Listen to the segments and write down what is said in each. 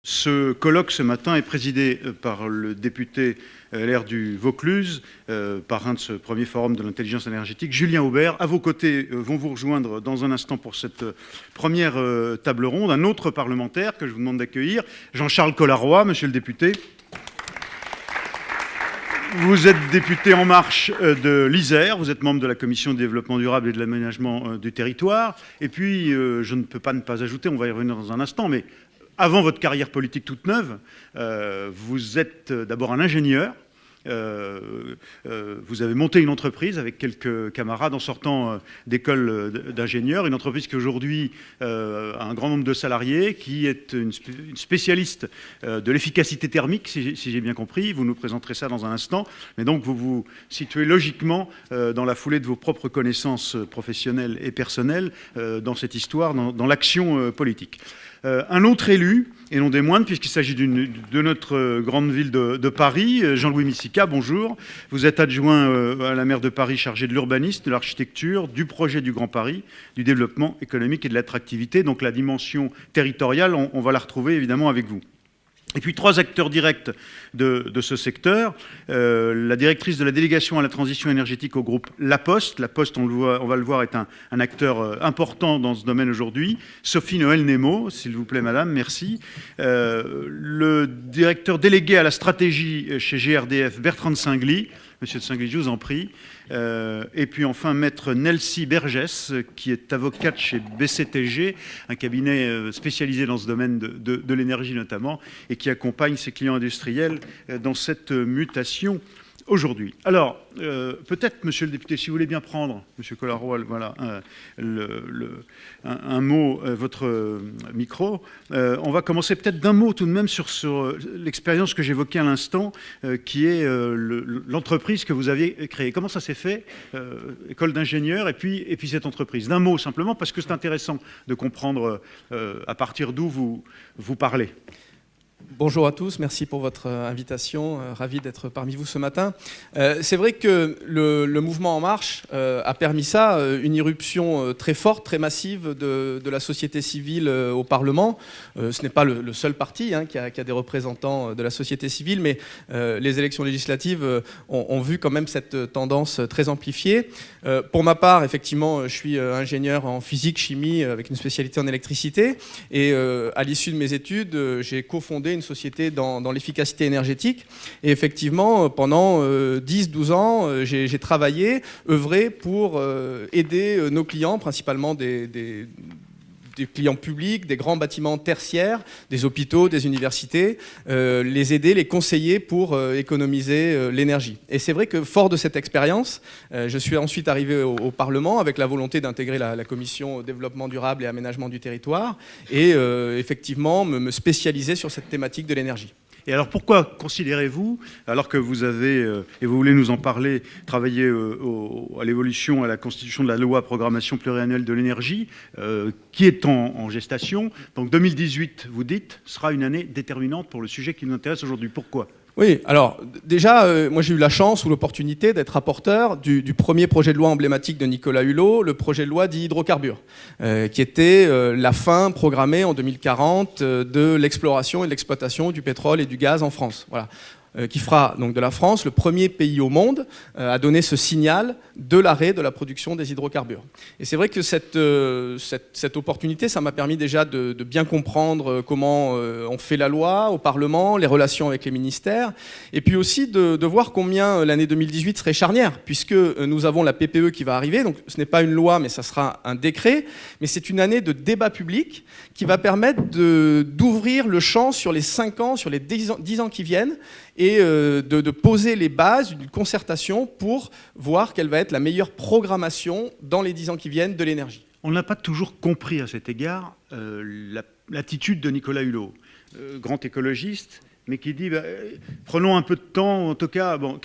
Ce colloque ce matin est présidé par le député LR du Vaucluse, parrain de ce premier forum de l'intelligence énergétique, Julien Aubert. À vos côtés vont vous rejoindre dans un instant pour cette première table ronde un autre parlementaire que je vous demande d'accueillir, Jean-Charles Collaroy, monsieur le député. Vous êtes député En Marche de l'Isère, vous êtes membre de la Commission du développement durable et de l'aménagement du territoire. Et puis, je ne peux pas ne pas ajouter, on va y revenir dans un instant, mais avant votre carrière politique toute neuve, vous êtes d'abord un ingénieur. Vous avez monté une entreprise avec quelques camarades en sortant d'école d'ingénieurs, une entreprise qui aujourd'hui a un grand nombre de salariés, qui est une spécialiste de l'efficacité thermique, si j'ai bien compris. Vous nous présenterez ça dans un instant. Mais donc vous vous situez logiquement dans la foulée de vos propres connaissances professionnelles et personnelles dans cette histoire, dans l'action politique. Un autre élu, et non des moindres, puisqu'il s'agit de notre grande ville de Paris, Jean-Louis Missica, bonjour. Vous êtes adjoint à la maire de Paris chargé de l'urbanisme, de l'architecture, du projet du Grand Paris, du développement économique et de l'attractivité. Donc la dimension territoriale, on va la retrouver évidemment avec vous. Et puis trois acteurs directs de ce secteur, la directrice de la délégation à la transition énergétique au groupe La Poste. La Poste, on va le voir, est un acteur important dans ce domaine aujourd'hui. Sophie Noël-Nemo, s'il vous plaît madame, merci. Le directeur délégué à la stratégie chez GRDF, Bertrand de Singly. Monsieur de Singly, je vous en prie. Et puis enfin, maître Nelsie Bergès, qui est avocate chez BCTG, un cabinet spécialisé dans ce domaine de l'énergie notamment, et qui accompagne ses clients industriels dans cette mutation aujourd'hui. Alors, peut-être, monsieur le député, si vous voulez bien prendre, monsieur Collaroy, voilà, un mot, votre micro. On va commencer peut-être d'un mot tout de même sur l'expérience que j'évoquais à l'instant, qui est l'entreprise que vous aviez créée. Comment ça s'est fait, école d'ingénieur, et puis cette entreprise? D'un mot simplement, parce que c'est intéressant de comprendre à partir d'où vous parlez. Bonjour à tous, merci pour votre invitation, ravi d'être parmi vous ce matin. C'est vrai que le mouvement En Marche a permis ça, une irruption très forte, très massive de la société civile au Parlement. Ce n'est pas le seul parti qui a des représentants de la société civile, mais les élections législatives ont vu quand même cette tendance très amplifiée. Pour ma part, effectivement, je suis ingénieur en physique, chimie, avec une spécialité en électricité, et à l'issue de mes études, j'ai cofondé une société dans l'efficacité énergétique. Et effectivement, pendant 10-12 ans, j'ai travaillé, œuvré pour aider nos clients, principalement des clients publics, des grands bâtiments tertiaires, des hôpitaux, des universités, les aider, les conseiller pour économiser l'énergie. Et c'est vrai que fort de cette expérience, je suis ensuite arrivé au Parlement avec la volonté d'intégrer la commission développement durable et aménagement du territoire et effectivement me spécialiser sur cette thématique de l'énergie. Et alors pourquoi considérez-vous, alors que vous avez, et vous voulez nous en parler, travaillé à l'évolution, à la constitution de la loi programmation pluriannuelle de l'énergie, qui est en gestation, donc 2018, vous dites, sera une année déterminante pour le sujet qui nous intéresse aujourd'hui. Pourquoi ? Oui, alors déjà, moi j'ai eu la chance ou l'opportunité d'être rapporteur du premier projet de loi emblématique de Nicolas Hulot, le projet de loi dit hydrocarbures, qui était la fin programmée en 2040 de l'exploration et de l'exploitation du pétrole et du gaz en France. Voilà. Qui fera donc de la France le premier pays au monde à donner ce signal de l'arrêt de la production des hydrocarbures. Et c'est vrai que cette opportunité, ça m'a permis déjà de bien comprendre comment on fait la loi au Parlement, les relations avec les ministères, et puis aussi de voir combien l'année 2018 serait charnière, puisque nous avons la PPE qui va arriver, donc ce n'est pas une loi, mais ça sera un décret, mais c'est une année de débat public qui va permettre d'ouvrir le champ sur les 5 ans, sur les 10 ans qui viennent, et de poser les bases d'une concertation pour voir quelle va être la meilleure programmation dans les 10 ans qui viennent de l'énergie. On n'a pas toujours compris à cet égard l'attitude de Nicolas Hulot, grand écologiste, mais qui dit prenons un peu de temps, en tout cas, bon,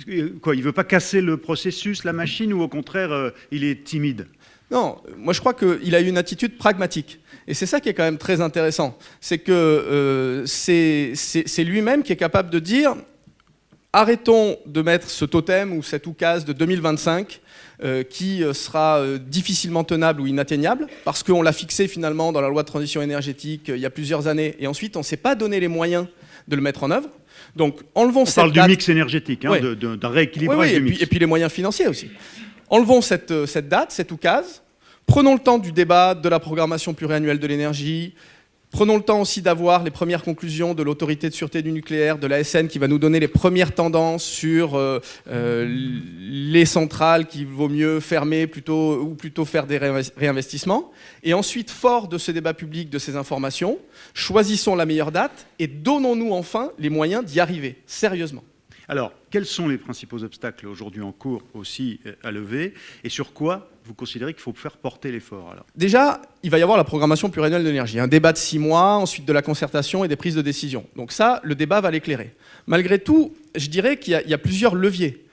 il ne veut pas casser le processus, la machine, ou au contraire, il est timide? Non, moi je crois qu'il a eu une attitude pragmatique. Et c'est ça qui est quand même très intéressant. C'est que c'est lui-même qui est capable de dire arrêtons de mettre ce totem ou cette oukase de 2025 qui sera difficilement tenable ou inatteignable, parce qu'on l'a fixé finalement dans la loi de transition énergétique il y a plusieurs années, et ensuite on ne s'est pas donné les moyens de le mettre en œuvre. Donc enlevons cette date. On parle du mix énergétique, hein, ouais. d'un rééquilibrage du mix. Et puis les moyens financiers aussi. Enlevons cette date, cette oukase. Prenons le temps du débat de la programmation pluriannuelle de l'énergie. Prenons le temps aussi d'avoir les premières conclusions de l'autorité de sûreté du nucléaire, de l'ASN, qui va nous donner les premières tendances sur les centrales qu'il vaut mieux fermer ou plutôt faire des réinvestissements. Et ensuite, fort de ce débat public, de ces informations, choisissons la meilleure date et donnons-nous enfin les moyens d'y arriver, sérieusement. Alors, quels sont les principaux obstacles aujourd'hui en cours aussi à lever, et sur quoi vous considérez qu'il faut faire porter l'effort alors ? Déjà, il va y avoir la programmation pluriannuelle de l'énergie, un débat de 6 mois, ensuite de la concertation et des prises de décision. Donc ça, le débat va l'éclairer. Malgré tout, je dirais qu'il y a plusieurs leviers.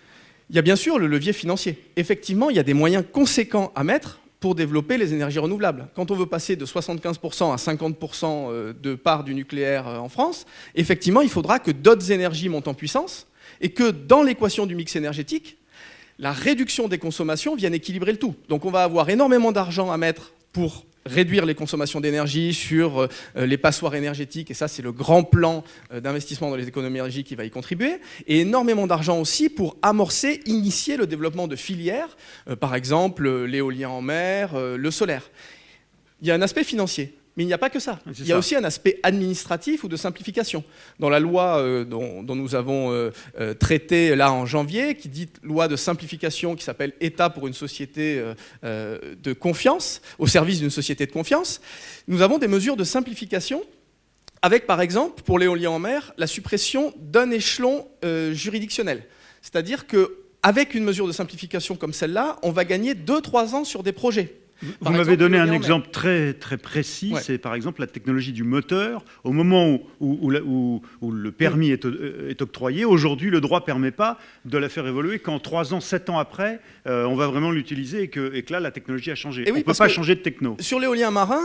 Il y a bien sûr le levier financier. Effectivement, il y a des moyens conséquents à mettre pour développer les énergies renouvelables. Quand on veut passer de 75% à 50% de part du nucléaire en France, effectivement, il faudra que d'autres énergies montent en puissance, et que dans l'équation du mix énergétique, la réduction des consommations vienne équilibrer le tout. Donc on va avoir énormément d'argent à mettre pour réduire les consommations d'énergie sur les passoires énergétiques, et ça c'est le grand plan d'investissement dans les économies d'énergie qui va y contribuer, et énormément d'argent aussi pour amorcer, initier le développement de filières, par exemple l'éolien en mer, le solaire. Il y a un aspect financier. Mais il n'y a pas que ça. Il y a aussi un aspect administratif ou de simplification. Dans la loi dont nous avons traité là en janvier, qui dit loi de simplification, qui s'appelle État pour une société de confiance, au service d'une société de confiance, nous avons des mesures de simplification avec, par exemple, pour l'éolien en mer, la suppression d'un échelon juridictionnel. C'est-à-dire qu'avec une mesure de simplification comme celle-là, on va gagner 2-3 ans sur des projets. Vous m'avez donné un exemple très, très précis, ouais. C'est par exemple la technologie du moteur. Au moment où le permis est octroyé, aujourd'hui le droit ne permet pas de la faire évoluer qu'en 3 ans, 7 ans après, on va vraiment l'utiliser et que là la technologie a changé. On ne peut pas changer de techno. Sur l'éolien marin,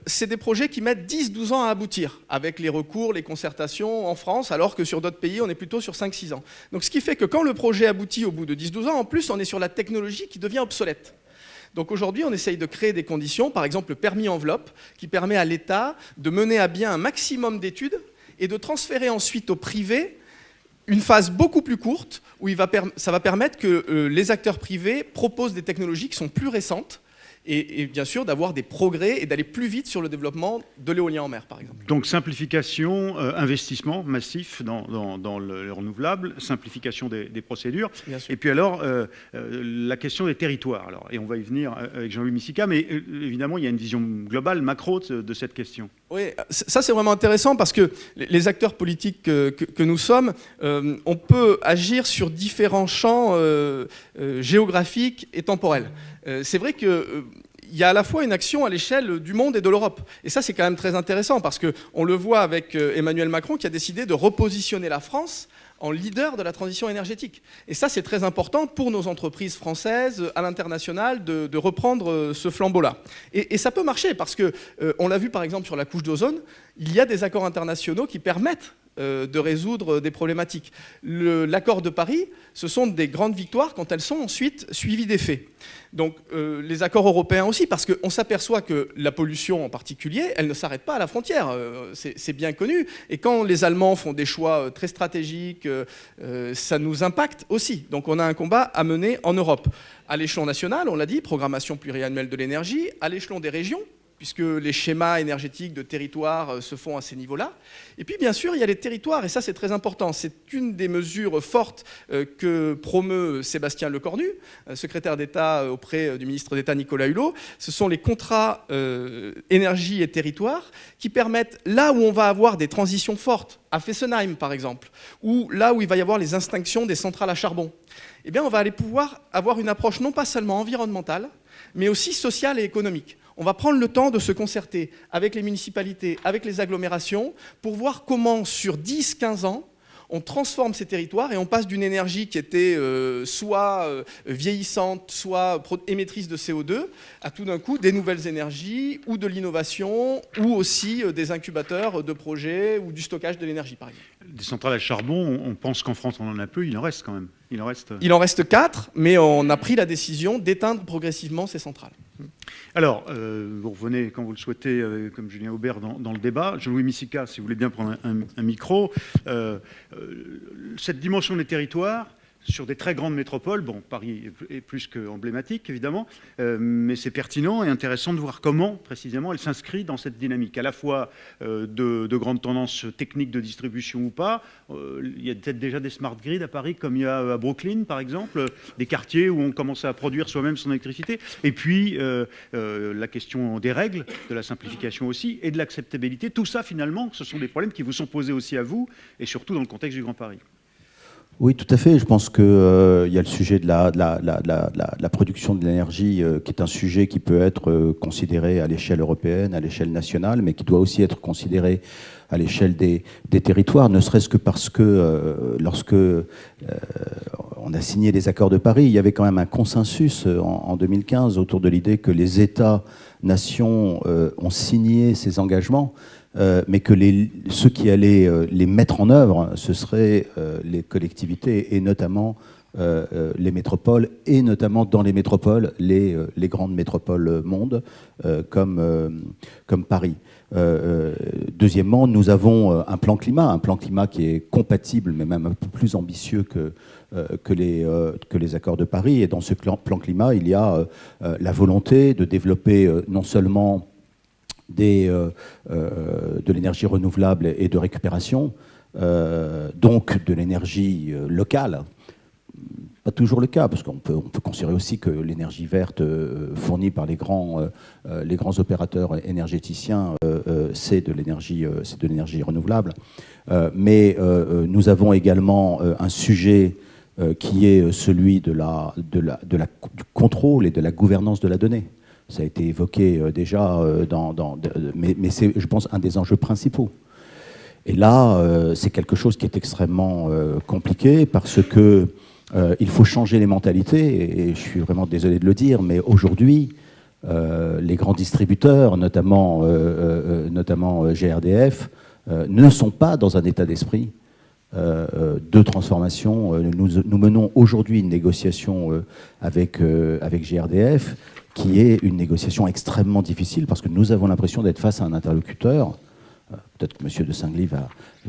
c'est des projets qui mettent 10-12 ans à aboutir, avec les recours, les concertations en France, alors que sur d'autres pays on est plutôt sur 5-6 ans. Donc ce qui fait que quand le projet aboutit au bout de 10-12 ans, en plus on est sur la technologie qui devient obsolète. Donc aujourd'hui, on essaye de créer des conditions, par exemple le permis enveloppe, qui permet à l'État de mener à bien un maximum d'études et de transférer ensuite au privé une phase beaucoup plus courte, où ça va permettre que les acteurs privés proposent des technologies qui sont plus récentes, et bien sûr d'avoir des progrès et d'aller plus vite sur le développement de l'éolien en mer, par exemple. Donc simplification, investissement massif dans le renouvelable, simplification des procédures. Et puis alors, la question des territoires. Alors, et on va y venir avec Jean-Louis Missica, mais évidemment, il y a une vision globale, macro de cette question. Oui, ça c'est vraiment intéressant parce que les acteurs politiques que nous sommes, on peut agir sur différents champs géographiques et temporels. C'est vrai qu'il y a à la fois une action à l'échelle du monde et de l'Europe. Et ça, c'est quand même très intéressant parce qu'on le voit avec Emmanuel Macron qui a décidé de repositionner la France en leader de la transition énergétique. Et ça, c'est très important pour nos entreprises françaises à l'international de reprendre ce flambeau-là. Et ça peut marcher parce qu'on l'a vu par exemple sur la couche d'ozone, il y a des accords internationaux qui permettent de résoudre des problématiques. L'accord de Paris, ce sont des grandes victoires quand elles sont ensuite suivies des faits. Donc les accords européens aussi, parce qu'on s'aperçoit que la pollution en particulier, elle ne s'arrête pas à la frontière, c'est bien connu. Et quand les Allemands font des choix très stratégiques, ça nous impacte aussi. Donc on a un combat à mener en Europe. À l'échelon national, on l'a dit, programmation pluriannuelle de l'énergie, à l'échelon des régions, puisque les schémas énergétiques de territoire se font à ces niveaux-là. Et puis, bien sûr, il y a les territoires, et ça, c'est très important. C'est une des mesures fortes que promeut Sébastien Lecornu, secrétaire d'État auprès du ministre d'État Nicolas Hulot. Ce sont les contrats énergie et territoire qui permettent, là où on va avoir des transitions fortes, à Fessenheim, par exemple, ou là où il va y avoir les extinctions des centrales à charbon, eh bien, on va aller pouvoir avoir une approche non pas seulement environnementale, mais aussi sociale et économique. On va prendre le temps de se concerter avec les municipalités, avec les agglomérations, pour voir comment, sur 10-15 ans, on transforme ces territoires et on passe d'une énergie qui était soit vieillissante, soit émettrice de CO2, à tout d'un coup des nouvelles énergies ou de l'innovation ou aussi des incubateurs de projets ou du stockage de l'énergie, par exemple. Des centrales à charbon, on pense qu'en France on en a peu, il en reste quand même. Il en reste 4, mais on a pris la décision d'éteindre progressivement ces centrales. Alors, vous revenez quand vous le souhaitez, comme Julien Aubert, dans le débat. Jean-Louis Missica, si vous voulez bien prendre un micro. Cette dimension des territoires, sur des très grandes métropoles, bon, Paris est plus qu'emblématique, évidemment, mais c'est pertinent et intéressant de voir comment, précisément, elle s'inscrit dans cette dynamique, à la fois de grandes tendances techniques de distribution ou pas. Il y a peut-être déjà des smart grids à Paris, comme il y a à Brooklyn, par exemple, des quartiers où on commence à produire soi-même son électricité. Et puis, la question des règles, de la simplification aussi, et de l'acceptabilité. Tout ça, finalement, ce sont des problèmes qui vous sont posés aussi à vous, et surtout dans le contexte du Grand Paris. Oui, tout à fait. Je pense qu'il y a le sujet de la production de l'énergie, qui est un sujet qui peut être considéré à l'échelle européenne, à l'échelle nationale, mais qui doit aussi être considéré à l'échelle des territoires, ne serait-ce que parce que lorsque on a signé les accords de Paris, il y avait quand même un consensus en 2015 autour de l'idée que les États-nations ont signé ces engagements, mais que ceux qui allaient les mettre en œuvre, ce seraient les collectivités et notamment les métropoles, et notamment dans les métropoles, les grandes métropoles monde, comme Paris. Deuxièmement, nous avons un plan climat qui est compatible, mais même un peu plus ambitieux que les accords de Paris. Et dans ce plan climat, il y a la volonté de développer non seulement de l'énergie renouvelable et de récupération, donc de l'énergie locale. Pas toujours le cas, parce qu'on peut considérer aussi que l'énergie verte fournie par les grands opérateurs énergéticiens, c'est de l'énergie renouvelable. Mais nous avons également un sujet qui est celui du contrôle et de la gouvernance de la donnée. Ça a été évoqué déjà, mais c'est, je pense, un des enjeux principaux. Et là, c'est quelque chose qui est extrêmement compliqué parce que il faut changer les mentalités, et je suis vraiment désolé de le dire, mais aujourd'hui, les grands distributeurs, notamment GRDF, ne sont pas dans un état d'esprit de transformation. Nous menons aujourd'hui une négociation avec GRDF, qui est une négociation extrêmement difficile, parce que nous avons l'impression d'être face à un interlocuteur. Peut-être que M. de Singly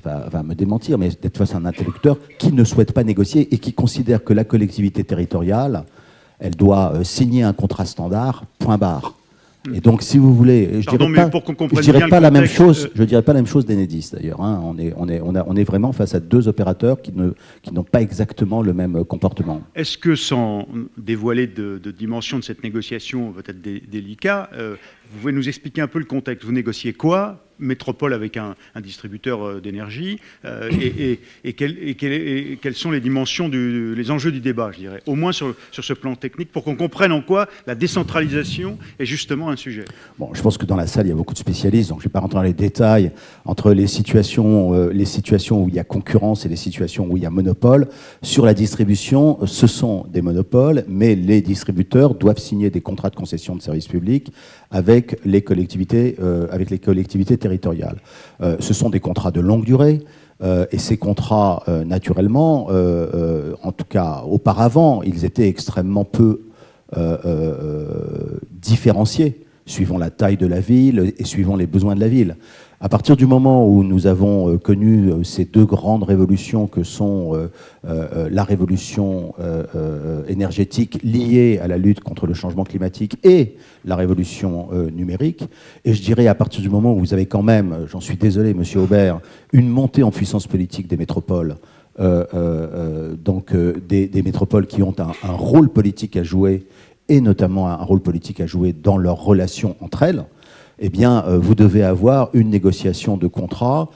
va me démentir, mais d'être face à un interlocuteur qui ne souhaite pas négocier et qui considère que la collectivité territoriale, elle doit signer un contrat standard, point barre. Et donc, si vous voulez, je ne dirais pas la même chose. Je dirais pas la même chose d'Enedis d'ailleurs. Hein. On est vraiment face à deux opérateurs qui n'ont pas exactement le même comportement. Est-ce que, sans dévoiler de dimension de cette négociation peut-être délicat, vous pouvez nous expliquer un peu le contexte? Vous négociez quoi? Métropole avec un distributeur d'énergie, et quelles sont les dimensions, les enjeux du débat, je dirais, au moins sur ce plan technique, pour qu'on comprenne en quoi la décentralisation est justement un sujet. Bon, je pense que dans la salle, il y a beaucoup de spécialistes, donc je ne vais pas rentrer dans les détails entre les situations où il y a concurrence et les situations où il y a monopole. Sur la distribution, ce sont des monopoles, mais les distributeurs doivent signer des contrats de concession de services publics avec les collectivités territoriales. Ce sont des contrats de longue durée, et ces contrats, naturellement, en tout cas auparavant, ils étaient extrêmement peu différenciés, suivant la taille de la ville et suivant les besoins de la ville. À partir du moment où nous avons connu ces deux grandes révolutions que sont la révolution énergétique liée à la lutte contre le changement climatique et la révolution numérique, et je dirais à partir du moment où vous avez quand même, j'en suis désolé Monsieur Aubert, une montée en puissance politique des métropoles, donc des métropoles qui ont un rôle politique à jouer, et notamment un rôle politique à jouer dans leurs relations entre elles, eh bien, vous devez avoir une négociation de contrat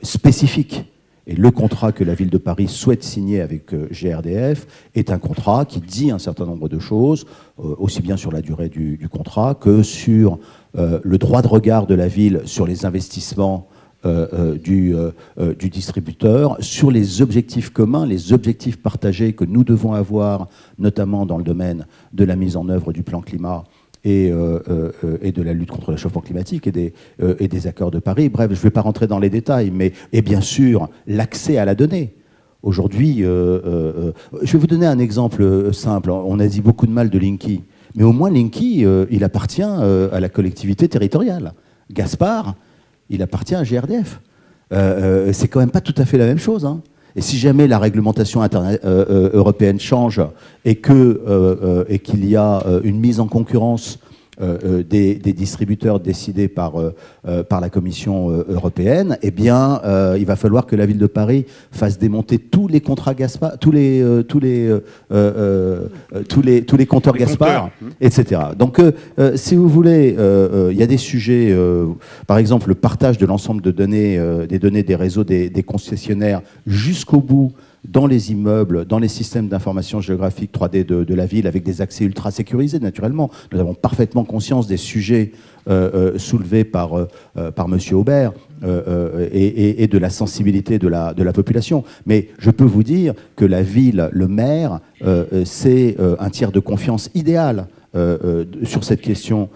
spécifique. Et le contrat que la ville de Paris souhaite signer avec GRDF est un contrat qui dit un certain nombre de choses, aussi bien sur la durée du contrat que sur le droit de regard de la ville sur les investissements du distributeur sur les objectifs communs, les objectifs partagés que nous devons avoir, notamment dans le domaine de la mise en œuvre du plan climat et de la lutte contre le réchauffement climatique et des accords de Paris. Bref, je ne vais pas rentrer dans les détails, et bien sûr, l'accès à la donnée. Aujourd'hui, je vais vous donner un exemple simple. On a dit beaucoup de mal de Linky, mais au moins Linky, il appartient à la collectivité territoriale. Gaspard, il appartient à GRDF. C'est quand même pas tout à fait la même chose, hein. Et si jamais la réglementation européenne change et qu'il y a une mise en concurrence des distributeurs décidés par la Commission européenne, eh bien, il va falloir que la ville de Paris fasse démonter tous les contrats Gaspard, tous les compteurs Gaspard, etc. Donc, si vous voulez, il y a des sujets, par exemple, le partage de l'ensemble de données, des données des réseaux des concessionnaires jusqu'au bout, dans les immeubles, dans les systèmes d'information géographique 3D de la ville, avec des accès ultra sécurisés, naturellement. Nous avons parfaitement conscience des sujets soulevés par M. Aubert et de la sensibilité de la population. Mais je peux vous dire que la ville, le maire, c'est un tiers de confiance idéal sur cette question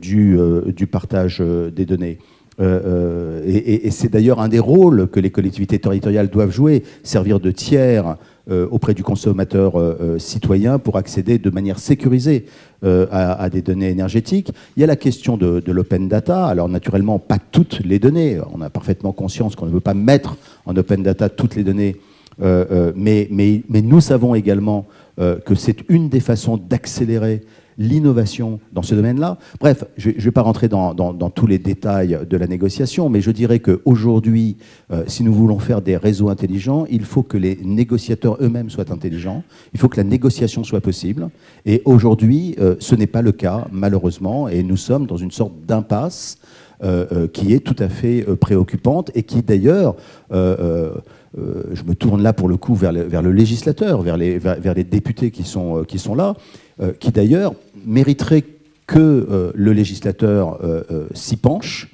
du partage des données. Et c'est d'ailleurs un des rôles que les collectivités territoriales doivent jouer, servir de tiers auprès du consommateur citoyen pour accéder de manière sécurisée à des données énergétiques. Il y a la question de l'open data. Alors naturellement, pas toutes les données. On a parfaitement conscience qu'on ne veut pas mettre en open data toutes les données, mais nous savons également que c'est une des façons d'accélérer l'innovation dans ce domaine-là. Bref, je ne vais pas rentrer dans tous les détails de la négociation, mais je dirais qu'aujourd'hui, si nous voulons faire des réseaux intelligents, il faut que les négociateurs eux-mêmes soient intelligents, il faut que la négociation soit possible, et aujourd'hui, ce n'est pas le cas, malheureusement, et nous sommes dans une sorte d'impasse qui est tout à fait préoccupante, et qui d'ailleurs, je me tourne là pour le coup vers le législateur, vers les députés qui sont là, qui d'ailleurs mériterait que le législateur s'y penche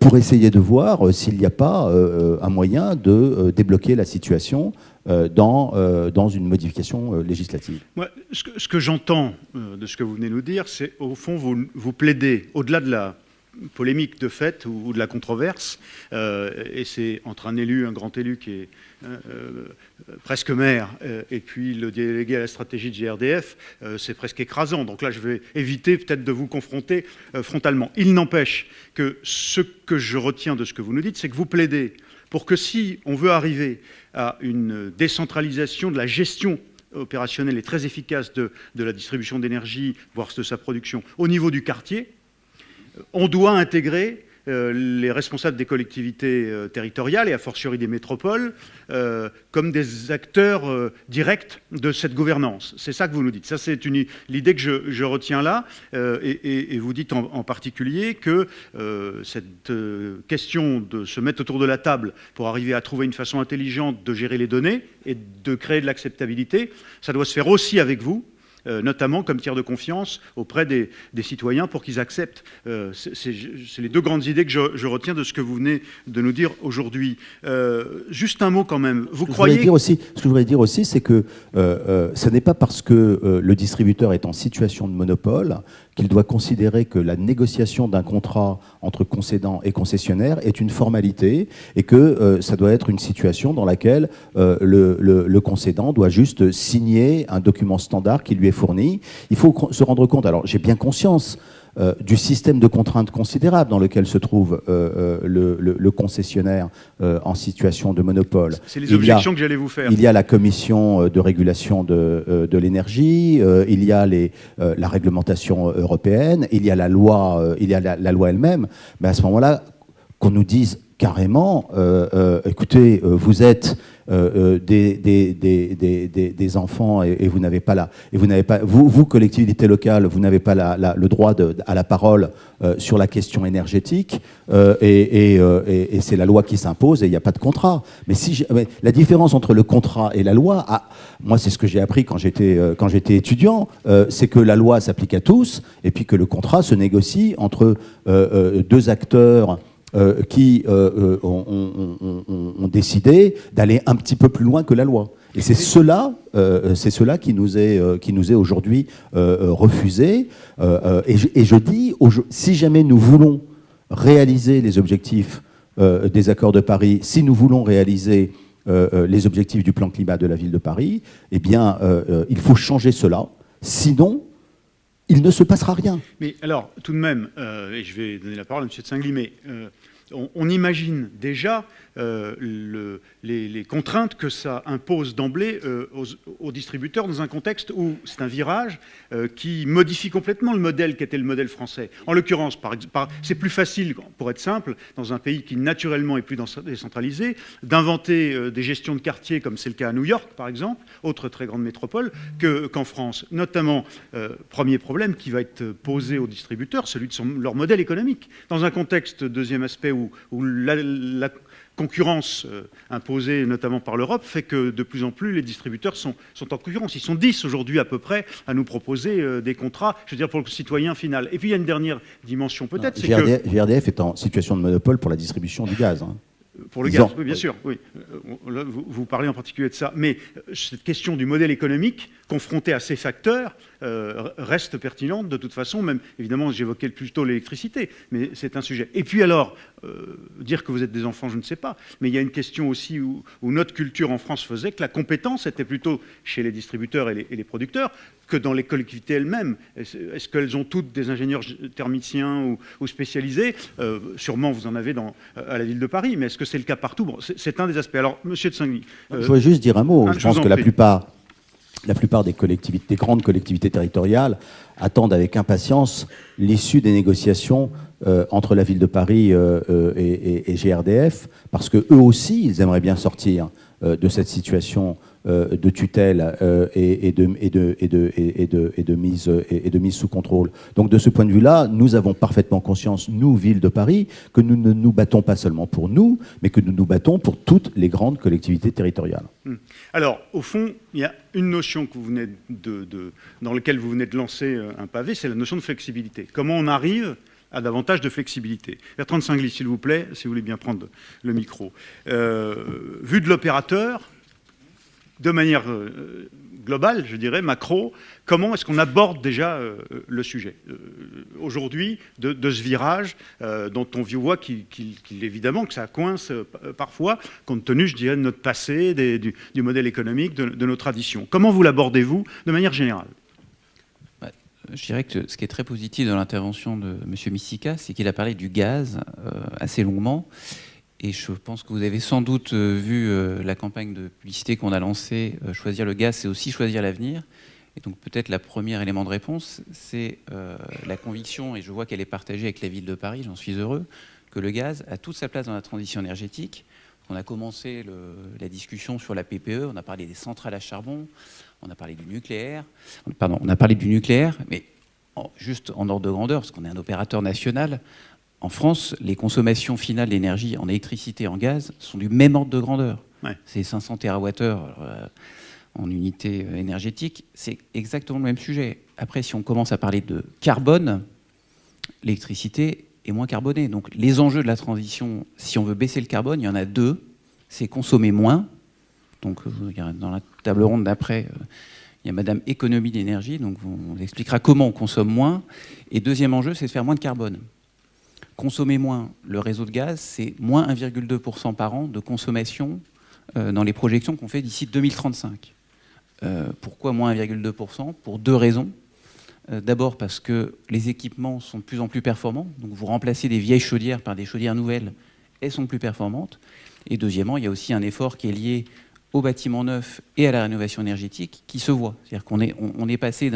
pour essayer de voir s'il n'y a pas un moyen de débloquer la situation dans une modification législative. Moi, ce que j'entends de ce que vous venez de nous dire, c'est au fond, vous plaidez, au-delà de la polémique de fait ou de la controverse, et c'est entre un grand élu qui est presque maire, et puis le délégué à la stratégie de GRDF, c'est presque écrasant. Donc là, je vais éviter peut-être de vous confronter frontalement. Il n'empêche que ce que je retiens de ce que vous nous dites, c'est que vous plaidez pour que si on veut arriver à une décentralisation de la gestion opérationnelle et très efficace de la distribution d'énergie, voire de sa production, au niveau du quartier, on doit intégrer les responsables des collectivités territoriales et a fortiori des métropoles comme des acteurs directs de cette gouvernance. C'est ça que vous nous dites. Ça, c'est l'idée que je retiens là. Et vous dites en particulier que cette question de se mettre autour de la table pour arriver à trouver une façon intelligente de gérer les données et de créer de l'acceptabilité, ça doit se faire aussi avec vous, notamment comme tiers de confiance auprès des citoyens pour qu'ils acceptent. C'est les deux grandes idées que je retiens de ce que vous venez de nous dire aujourd'hui. Juste un mot quand même. Vous croyez... Ce que je voudrais dire aussi, c'est que ce n'est pas parce que le distributeur est en situation de monopole qu'il doit considérer que la négociation d'un contrat entre concédant et concessionnaire est une formalité et que ça doit être une situation dans laquelle le concédant doit juste signer un document standard qui lui est fourni. Il faut se rendre compte, alors j'ai bien conscience du système de contraintes considérables dans lequel se trouve le concessionnaire en situation de monopole. C'est les objections que j'allais vous faire. Il y a la commission de régulation de l'énergie, il y a la réglementation européenne, il y a la loi, la loi elle-même. Mais à ce moment-là, qu'on nous dise carrément, écoutez, vous êtes des enfants et vous n'avez pas vous collectivité locale, vous n'avez pas le droit à la parole sur la question énergétique et c'est la loi qui s'impose et il n'y a pas de contrat. Mais la différence entre le contrat et la loi, moi c'est ce que j'ai appris quand j'étais étudiant, c'est que la loi s'applique à tous et puis que le contrat se négocie entre deux acteurs qui ont décidé d'aller un petit peu plus loin que la loi. Et c'est cela qui nous est aujourd'hui refusé. Et je dis, si jamais nous voulons réaliser les objectifs des accords de Paris, si nous voulons réaliser les objectifs du plan climat de la ville de Paris, eh bien, il faut changer cela. Sinon, il ne se passera rien. Mais alors, tout de même, et je vais donner la parole à M. de Singly, mais on imagine déjà les contraintes que ça impose d'emblée aux distributeurs dans un contexte où c'est un virage qui modifie complètement le modèle qu'était le modèle français. En l'occurrence, c'est plus facile, pour être simple, dans un pays qui naturellement est plus décentralisé, d'inventer des gestions de quartier, comme c'est le cas à New York, par exemple, autre très grande métropole, qu'en France. Notamment, premier problème qui va être posé aux distributeurs, celui de leur modèle économique. Dans un contexte, deuxième aspect, où la concurrence imposée notamment par l'Europe fait que de plus en plus les distributeurs sont en concurrence. Ils sont 10 aujourd'hui à peu près à nous proposer des contrats, je veux dire, pour le citoyen final. Et puis il y a une dernière dimension peut-être. GRDF est en situation de monopole pour la distribution du gaz. Pour le gaz, oui, bien sûr. Oui. Là, vous parlez en particulier de ça. Mais cette question du modèle économique, confronté à ces facteurs, reste pertinente de toute façon. Même, évidemment, j'évoquais plutôt l'électricité, mais c'est un sujet. Et puis alors, dire que vous êtes des enfants, je ne sais pas. Mais il y a une question aussi où notre culture en France faisait que la compétence était plutôt chez les distributeurs et les producteurs que dans les collectivités elles-mêmes. Est-ce qu'elles ont toutes des ingénieurs thermiciens ou spécialisés? Sûrement, vous en avez à la ville de Paris, mais est-ce que c'est le cas partout? Bon, c'est un des aspects. Alors, monsieur de Singly... je voudrais juste dire un mot. Je pense que la plupart des grandes collectivités territoriales attendent avec impatience l'issue des négociations entre la ville de Paris et GRDF, parce qu'eux aussi, ils aimeraient bien sortir de cette situation de tutelle et de mise sous contrôle. Donc de ce point de vue-là, nous avons parfaitement conscience, nous, ville de Paris, que nous ne nous battons pas seulement pour nous, mais que nous nous battons pour toutes les grandes collectivités territoriales. Alors, au fond, il y a une notion que vous venez dans laquelle vous venez de lancer un pavé, c'est la notion de flexibilité. Comment on arrive à davantage de flexibilité. Bertrand de Singly, s'il vous plaît, si vous voulez bien prendre le micro. Vu de l'opérateur, de manière globale, je dirais, macro, comment est-ce qu'on aborde déjà le sujet aujourd'hui de ce virage dont on voit évidemment que ça coince parfois, compte tenu, je dirais, de notre passé, du modèle économique, de nos traditions. Comment vous l'abordez-vous de manière générale? Je dirais que ce qui est très positif dans l'intervention de M. Misika, c'est qu'il a parlé du gaz assez longuement. Et je pense que vous avez sans doute vu la campagne de publicité qu'on a lancée, Choisir le gaz, c'est aussi choisir l'avenir. Et donc peut-être le premier élément de réponse, c'est la conviction, et je vois qu'elle est partagée avec la ville de Paris, j'en suis heureux, que le gaz a toute sa place dans la transition énergétique. On a commencé la discussion sur la PPE, on a parlé des centrales à charbon, on a parlé du nucléaire, mais juste en ordre de grandeur, parce qu'on est un opérateur national. En France, les consommations finales d'énergie en électricité et en gaz sont du même ordre de grandeur. Ouais. C'est 500 TWh en unité énergétique, c'est exactement le même sujet. Après, si on commence à parler de carbone, l'électricité est moins carbonée. Donc les enjeux de la transition, si on veut baisser le carbone, il y en a deux. C'est consommer moins. Donc dans la table ronde d'après, il y a Madame Économie d'énergie, donc on expliquera comment on consomme moins. Et deuxième enjeu, c'est de faire moins de carbone. Consommer moins, le réseau de gaz, c'est moins 1,2% par an de consommation dans les projections qu'on fait d'ici 2035. Pourquoi moins 1,2%? Pour deux raisons. D'abord parce que les équipements sont de plus en plus performants. Donc vous remplacez des vieilles chaudières par des chaudières nouvelles, elles sont plus performantes. Et deuxièmement, il y a aussi un effort qui est lié au bâtiment neuf et à la rénovation énergétique qui se voit. C'est-à-dire qu'on est passé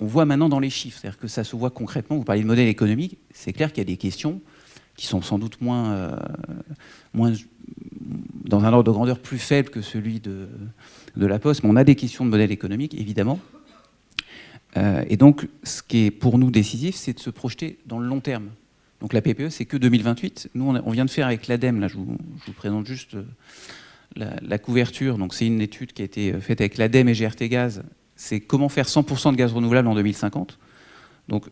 on voit maintenant dans les chiffres, c'est-à-dire que ça se voit concrètement. Vous parlez de modèle économique, c'est clair qu'il y a des questions qui sont sans doute moins dans un ordre de grandeur plus faible que celui de la Poste, mais on a des questions de modèle économique, évidemment. Et donc, ce qui est pour nous décisif, c'est de se projeter dans le long terme. Donc la PPE, c'est que 2028. Nous, on vient de faire avec l'ADEME, là, je vous présente juste la couverture. Donc c'est une étude qui a été faite avec l'ADEME et GRT Gaz. C'est comment faire 100% de gaz renouvelable en 2050. Donc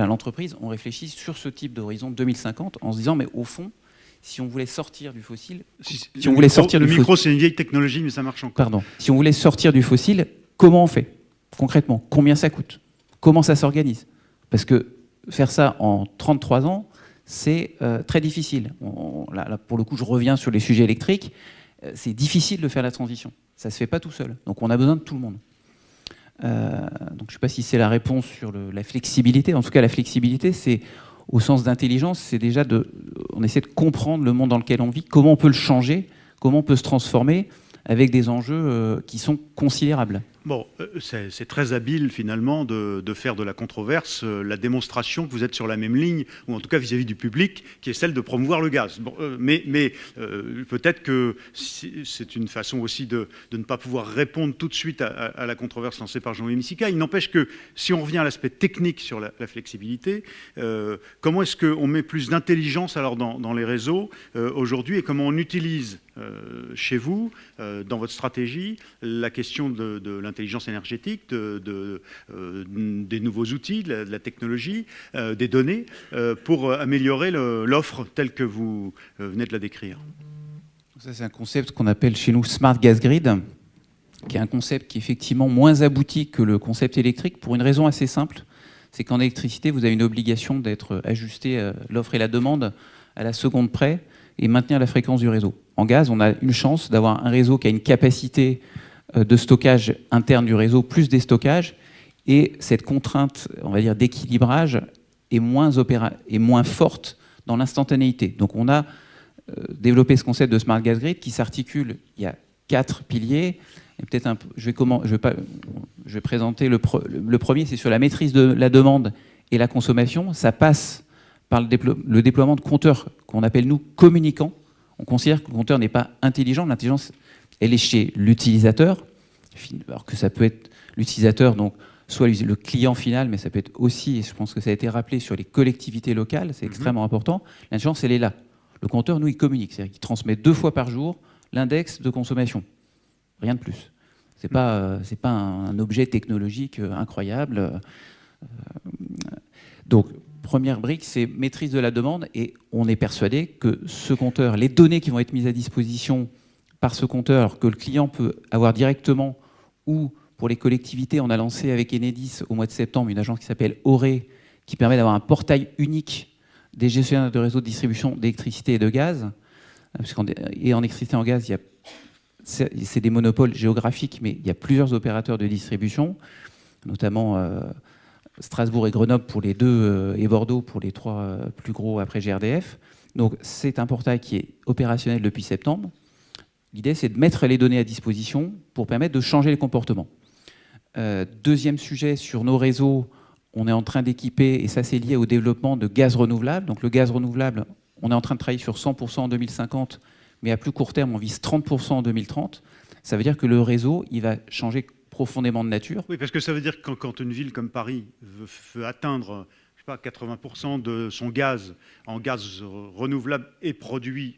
l'entreprise, on réfléchit sur ce type d'horizon 2050 en se disant, mais au fond, si on voulait sortir du fossile... Le micro, c'est une vieille technologie, mais ça marche encore. Pardon. Si on voulait sortir du fossile, comment on fait concrètement? Combien ça coûte? Comment ça s'organise? Parce que faire ça en 33 ans, c'est très difficile. Là, pour le coup, je reviens sur les sujets électriques. C'est difficile de faire la transition. Ça ne se fait pas tout seul. Donc on a besoin de tout le monde. Donc je ne sais pas si c'est la réponse sur la flexibilité. En tout cas, la flexibilité, c'est au sens d'intelligence, c'est déjà on essaie de comprendre le monde dans lequel on vit, comment on peut le changer, comment on peut se transformer avec des enjeux qui sont considérables. Bon, c'est très habile finalement de faire de la controverse la démonstration que vous êtes sur la même ligne, ou en tout cas vis-à-vis du public, qui est celle de promouvoir le gaz. Bon, mais peut-être que c'est une façon aussi de ne pas pouvoir répondre tout de suite à la controverse lancée par Jean-Louis Missika. Il n'empêche que si on revient à l'aspect technique sur la flexibilité, comment est-ce qu'on met plus d'intelligence alors dans les réseaux aujourd'hui, et comment on utilise chez vous, dans votre stratégie, la question de l'intelligence énergétique, des nouveaux outils, de la technologie, des données, pour améliorer l'offre telle que vous venez de la décrire? Ça, c'est un concept qu'on appelle chez nous Smart Gas Grid, qui est un concept qui est effectivement moins abouti que le concept électrique, pour une raison assez simple, c'est qu'en électricité, vous avez une obligation d'être ajusté l'offre et la demande à la seconde près et maintenir la fréquence du réseau. En gaz, on a une chance d'avoir un réseau qui a une capacité de stockage interne du réseau, plus des stockages, et cette contrainte, on va dire, d'équilibrage est moins forte dans l'instantanéité. Donc on a développé ce concept de Smart Gas Grid qui s'articule, il y a 4 piliers, et peut-être je vais présenter le premier, c'est sur la maîtrise de la demande et la consommation. Ça passe par le déploiement de compteurs qu'on appelle, nous, communicants. On considère que le compteur n'est pas intelligent. L'intelligence, elle est chez l'utilisateur, alors que ça peut être l'utilisateur, donc soit le client final, mais ça peut être aussi, et je pense que ça a été rappelé, sur les collectivités locales, c'est extrêmement important. L'intelligence, elle est là. Le compteur, nous, il communique, c'est-à-dire qu'il transmet 2 fois par jour l'index de consommation. Rien de plus. C'est pas un objet technologique incroyable. Donc, première brique, c'est maîtrise de la demande, et on est persuadé que ce compteur, les données qui vont être mises à disposition par ce compteur, que le client peut avoir directement, ou pour les collectivités, on a lancé avec Enedis au mois de septembre une agence qui s'appelle Oré, qui permet d'avoir un portail unique des gestionnaires de réseaux de distribution d'électricité et de gaz. Et en électricité et en gaz, c'est des monopoles géographiques, mais il y a plusieurs opérateurs de distribution, notamment Strasbourg et Grenoble pour les 2 et Bordeaux pour les 3 plus gros après GRDF. Donc c'est un portail qui est opérationnel depuis septembre. L'idée, c'est de mettre les données à disposition pour permettre de changer les comportements. Deuxième sujet, sur nos réseaux, on est en train d'équiper, et ça c'est lié au développement de gaz renouvelable. Donc le gaz renouvelable, on est en train de travailler sur 100% en 2050, mais à plus court terme, on vise 30% en 2030. Ça veut dire que le réseau, il va changer profondément de nature. Oui, parce que ça veut dire que quand une ville comme Paris veut atteindre 80% de son gaz en gaz renouvelable et produit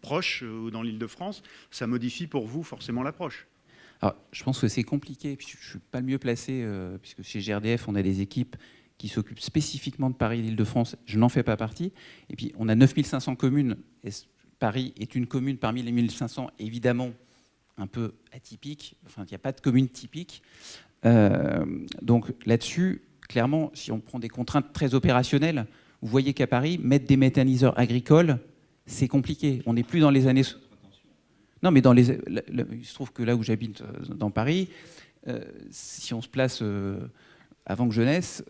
proche ou dans l'Île-de-France, ça modifie pour vous forcément l'approche. Alors, je pense que c'est compliqué, puis je ne suis pas le mieux placé, puisque chez GRDF, on a des équipes qui s'occupent spécifiquement de Paris et l'Île-de-France. Je n'en fais pas partie. Et puis, on a 9500 communes. Et Paris est une commune parmi les 1500, évidemment, un peu atypique. Enfin, il n'y a pas de commune typique. Donc, là-dessus, clairement, si on prend des contraintes très opérationnelles, vous voyez qu'à Paris, mettre des méthaniseurs agricoles, c'est compliqué. On n'est plus dans les années... Non, mais il se trouve que là où j'habite, dans Paris, si on se place avant que je naisse,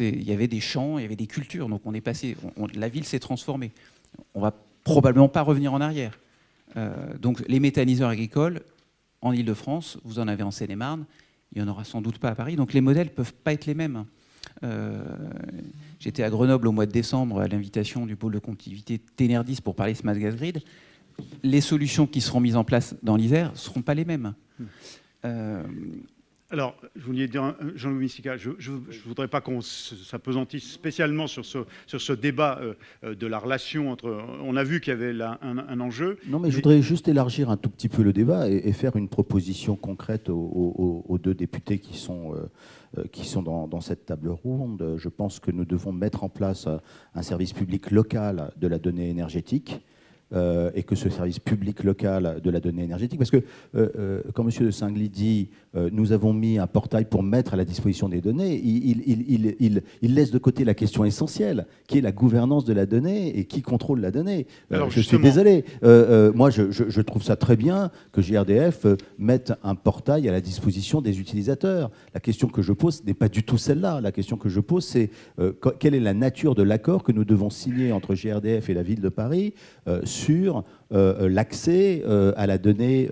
il y avait des champs, il y avait des cultures. Donc on est passé, la ville s'est transformée. On ne va probablement pas revenir en arrière. Donc les méthaniseurs agricoles, en Île-de-France, vous en avez en Seine-et-Marne, il n'y en aura sans doute pas à Paris. Donc les modèles ne peuvent pas être les mêmes. J'étais à Grenoble au mois de décembre à l'invitation du pôle de compétitivité Ténerdis pour parler Smart Gas Grid. Les solutions qui seront mises en place dans l'Isère ne seront pas les mêmes. Alors, je voulais dire, Jean-Louis Misica, je ne voudrais pas qu'on s'apesantisse spécialement sur ce débat de la relation entre... On a vu qu'il y avait là un enjeu. Non, mais je voudrais juste élargir un tout petit peu le débat et faire une proposition concrète aux deux députés qui sont dans cette table ronde. Je pense que nous devons mettre en place un service public local de la donnée énergétique. Et que ce service public local de la donnée énergétique, parce que, quand M. de Singly dit nous avons mis un portail pour mettre à la disposition des données, il laisse de côté la question essentielle, qui est la gouvernance de la donnée et qui contrôle la donnée. Alors, je suis désolé. Moi, je trouve ça très bien que GRDF mette un portail à la disposition des utilisateurs. La question que je pose n'est pas du tout celle-là. La question que je pose, c'est quelle est la nature de l'accord que nous devons signer entre GRDF et la ville de Paris sur l'accès à la donnée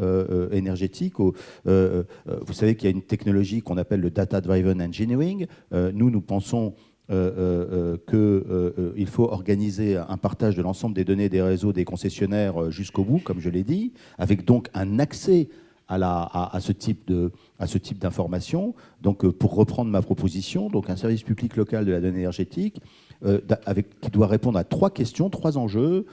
énergétique. Vous savez qu'il y a une technologie qu'on appelle le Data-Driven Engineering. Nous pensons qu'il faut organiser un partage de l'ensemble des données des réseaux des concessionnaires jusqu'au bout, comme je l'ai dit, avec donc un accès à ce type d'information. Donc, pour reprendre ma proposition, donc un service public local de la donnée énergétique qui doit répondre à 3 questions, 3 enjeux.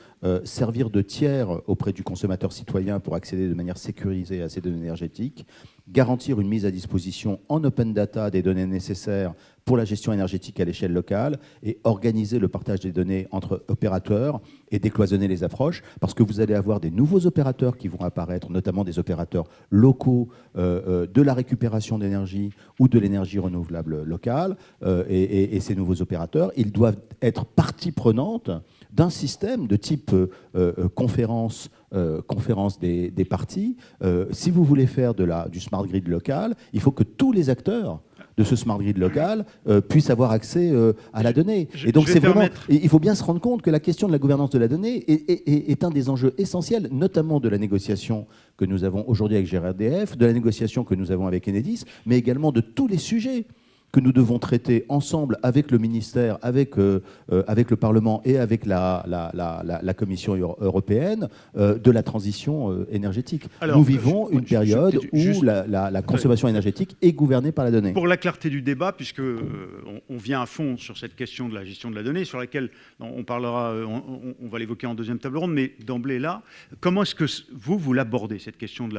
Servir de tiers auprès du consommateur citoyen pour accéder de manière sécurisée à ces données énergétiques, garantir une mise à disposition en open data des données nécessaires pour la gestion énergétique à l'échelle locale et organiser le partage des données entre opérateurs et décloisonner les approches, parce que vous allez avoir des nouveaux opérateurs qui vont apparaître, notamment des opérateurs locaux de la récupération d'énergie ou de l'énergie renouvelable locale, et ces nouveaux opérateurs, ils doivent être partie prenante d'un système de type conférence des parties. Si vous voulez faire du smart grid local, il faut que tous les acteurs de ce smart grid local puissent avoir accès à la donnée. Et donc il faut bien se rendre compte que la question de la gouvernance de la donnée est un des enjeux essentiels, notamment de la négociation que nous avons aujourd'hui avec GRDF, de la négociation que nous avons avec Enedis, mais également de tous les sujets que nous devons traiter ensemble avec le ministère, avec le Parlement et avec la Commission européenne de la transition énergétique. Alors, nous vivons une période où la consommation énergétique est gouvernée par la donnée. Pour la clarté du débat, puisque on vient à fond sur cette question de la gestion de la donnée, sur laquelle on parlera, on va l'évoquer en deuxième table ronde, mais d'emblée là, comment est-ce que vous l'abordez, cette question de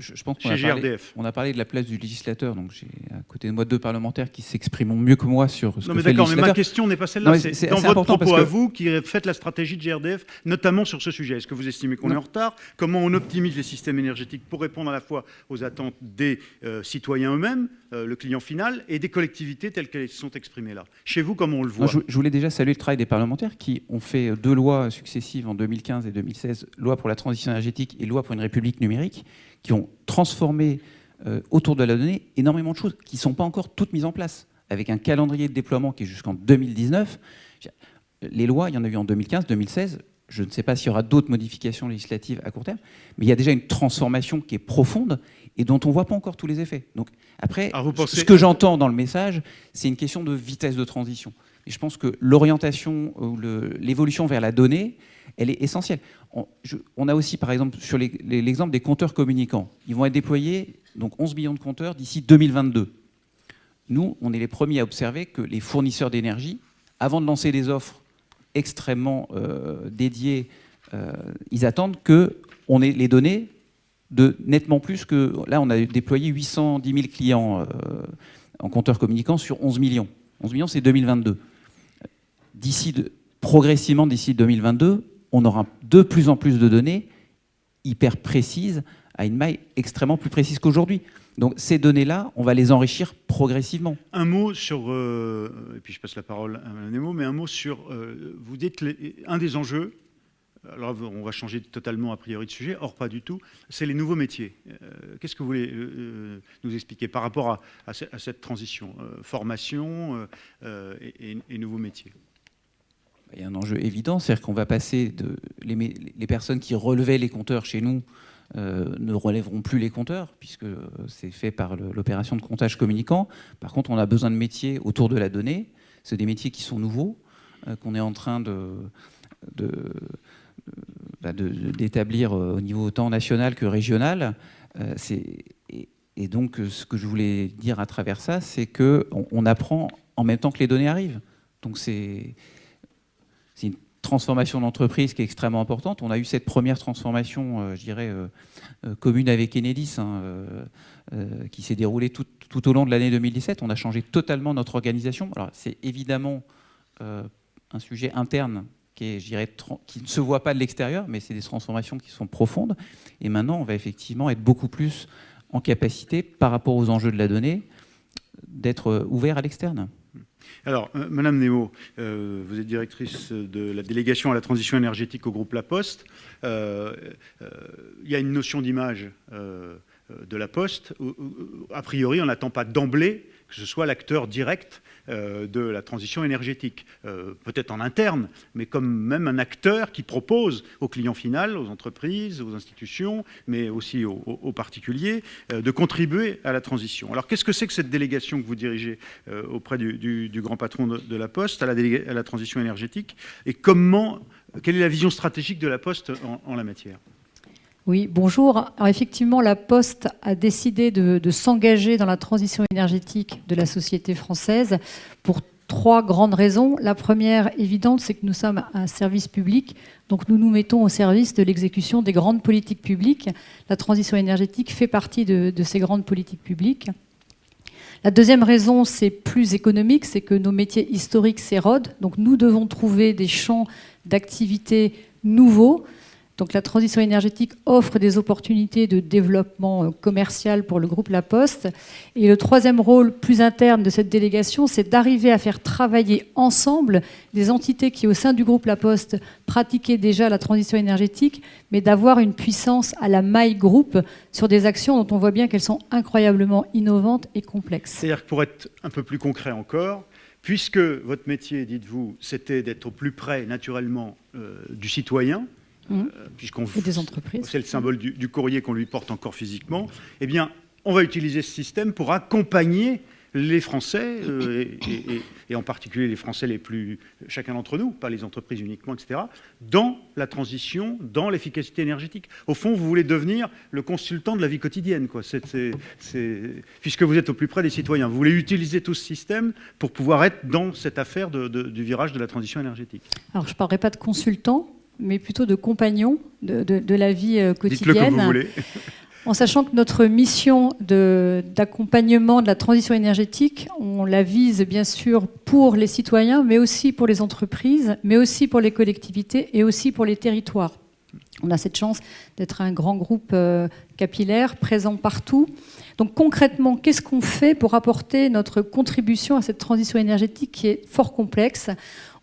je pense qu'on a parlé de la place du législateur, donc j'ai à côté de moi 2 parlementaires qui s'expriment mieux que moi sur ce que fait le législateur. Mais ma question n'est pas celle-là, c'est dans votre propos à vous qui faites la stratégie de GRDF, notamment sur ce sujet. Est-ce que vous estimez qu'on est en retard? Comment on optimise les systèmes énergétiques pour répondre à la fois aux attentes des citoyens eux-mêmes, le client final, et des collectivités telles qu'elles sont exprimées là? Chez vous, comment on le voit? Je voulais déjà saluer le travail des parlementaires qui ont fait 2 lois successives en 2015 et 2016, loi pour la transition énergétique et loi pour une république numérique, qui ont transformé autour de la donnée énormément de choses qui ne sont pas encore toutes mises en place, avec un calendrier de déploiement qui est jusqu'en 2019. Les lois, il y en a eu en 2015, 2016. Je ne sais pas s'il y aura d'autres modifications législatives à court terme, mais il y a déjà une transformation qui est profonde et dont on ne voit pas encore tous les effets. Donc après, ce que j'entends dans le message, c'est une question de vitesse de transition. Et je pense que l'orientation ou l'évolution vers la donnée, elle est essentielle. On a aussi, par exemple, sur l'exemple des compteurs communicants, ils vont être déployés, donc 11 millions de compteurs d'ici 2022. Nous, on est les premiers à observer que les fournisseurs d'énergie, avant de lancer des offres extrêmement dédiées, ils attendent qu'on ait les données de nettement plus que... Là, on a déployé 810 000 clients en compteurs communicants sur 11 millions. 11 millions, c'est 2022. Progressivement, d'ici 2022, on aura de plus en plus de données hyper précises, à une maille extrêmement plus précise qu'aujourd'hui. Donc ces données-là, on va les enrichir progressivement. Un mot sur, et puis je passe la parole à Mme Nemo, mais un mot sur, vous dites, un des enjeux, alors on va changer totalement a priori de sujet, or pas du tout, c'est les nouveaux métiers. Qu'est-ce que vous voulez nous expliquer par rapport à cette transition, formation et nouveaux métiers? Il y a un enjeu évident, c'est-à-dire qu'on va passer les personnes qui relevaient les compteurs chez nous ne relèveront plus les compteurs, puisque c'est fait par l'opération de comptage communicant. Par contre, on a besoin de métiers autour de la donnée. C'est des métiers qui sont nouveaux, qu'on est en train d'établir au niveau tant national que régional. Et Et donc, ce que je voulais dire à travers ça, c'est qu'on apprend en même temps que les données arrivent. Donc, c'est une transformation d'entreprise qui est extrêmement importante. On a eu cette première transformation, je dirais, commune avec Enedis, qui s'est déroulée tout au long de l'année 2017. On a changé totalement notre organisation. Alors, c'est évidemment un sujet interne qui ne se voit pas de l'extérieur, mais c'est des transformations qui sont profondes. Et maintenant, on va effectivement être beaucoup plus en capacité, par rapport aux enjeux de la donnée, d'être ouvert à l'externe. Alors, Madame Nemo, vous êtes directrice de la délégation à la transition énergétique au groupe La Poste. Il y a une notion d'image de La Poste. A priori, on n'attend pas d'emblée que ce soit l'acteur direct de la transition énergétique. Peut-être en interne, mais comme même un acteur qui propose au client final, aux entreprises, aux institutions, mais aussi aux particuliers, de contribuer à la transition. Alors qu'est-ce que c'est que cette délégation que vous dirigez auprès du grand patron de La Poste à la transition énergétique, et quelle est la vision stratégique de La Poste en la matière ? Oui, bonjour. Alors effectivement, La Poste a décidé de s'engager dans la transition énergétique de la société française pour 3 grandes raisons. La première, évidente, c'est que nous sommes un service public, donc nous nous mettons au service de l'exécution des grandes politiques publiques. La transition énergétique fait partie de ces grandes politiques publiques. La deuxième raison, c'est plus économique, c'est que nos métiers historiques s'érodent, donc nous devons trouver des champs d'activité nouveaux. Donc la transition énergétique offre des opportunités de développement commercial pour le groupe La Poste. Et le troisième rôle plus interne de cette délégation, c'est d'arriver à faire travailler ensemble des entités qui, au sein du groupe La Poste, pratiquaient déjà la transition énergétique, mais d'avoir une puissance à la maille groupe sur des actions dont on voit bien qu'elles sont incroyablement innovantes et complexes. C'est-à-dire que pour être un peu plus concret encore, puisque votre métier, dites-vous, c'était d'être au plus près, naturellement, du citoyen, et des entreprises. C'est le symbole du courrier qu'on lui porte encore physiquement. Eh bien, on va utiliser ce système pour accompagner les Français, et en particulier les Français les plus... chacun d'entre nous, pas les entreprises uniquement, etc., dans la transition, dans l'efficacité énergétique. Au fond, vous voulez devenir le consultant de la vie quotidienne, quoi. Puisque vous êtes au plus près des citoyens. Vous voulez utiliser tout ce système pour pouvoir être dans cette affaire du virage de la transition énergétique. Alors, je ne parlerai pas de consultant, mais plutôt de compagnons de la vie quotidienne. Dites-le comme vous voulez. En sachant que notre mission d'accompagnement de la transition énergétique, on la vise bien sûr pour les citoyens, mais aussi pour les entreprises, mais aussi pour les collectivités et aussi pour les territoires. On a cette chance d'être un grand groupe capillaire, présent partout. Donc concrètement, qu'est-ce qu'on fait pour apporter notre contribution à cette transition énergétique qui est fort complexe ?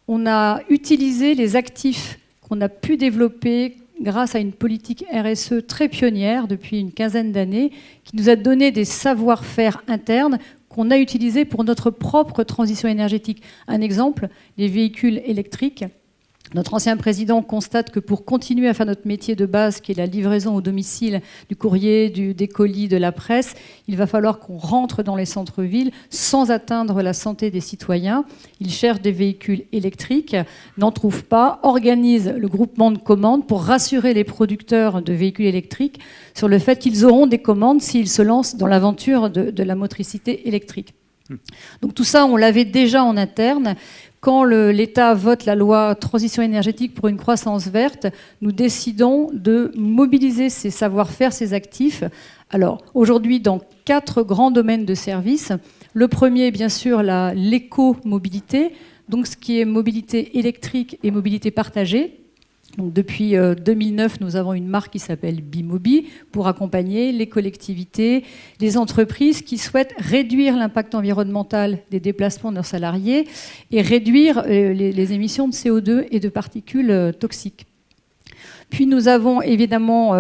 On a utilisé les actifs qu'on a pu développer grâce à une politique RSE très pionnière depuis une quinzaine d'années, qui nous a donné des savoir-faire internes qu'on a utilisés pour notre propre transition énergétique. Un exemple, les véhicules électriques. Notre ancien président constate que pour continuer à faire notre métier de base, qui est la livraison au domicile du courrier, des colis, de la presse, il va falloir qu'on rentre dans les centres-villes sans atteindre la santé des citoyens. Il cherche des véhicules électriques, n'en trouve pas, organise le groupement de commandes pour rassurer les producteurs de véhicules électriques sur le fait qu'ils auront des commandes s'ils se lancent dans l'aventure de la motricité électrique. Donc tout ça, on l'avait déjà en interne. Quand l'État vote la loi transition énergétique pour une croissance verte, nous décidons de mobiliser ces savoir-faire, ces actifs. Alors aujourd'hui, dans 4 grands domaines de services. Le premier, bien sûr, l'éco-mobilité, donc ce qui est mobilité électrique et mobilité partagée. Donc depuis 2009, nous avons une marque qui s'appelle Bimobi pour accompagner les collectivités, les entreprises qui souhaitent réduire l'impact environnemental des déplacements de leurs salariés et réduire les émissions de CO2 et de particules toxiques. Puis nous avons évidemment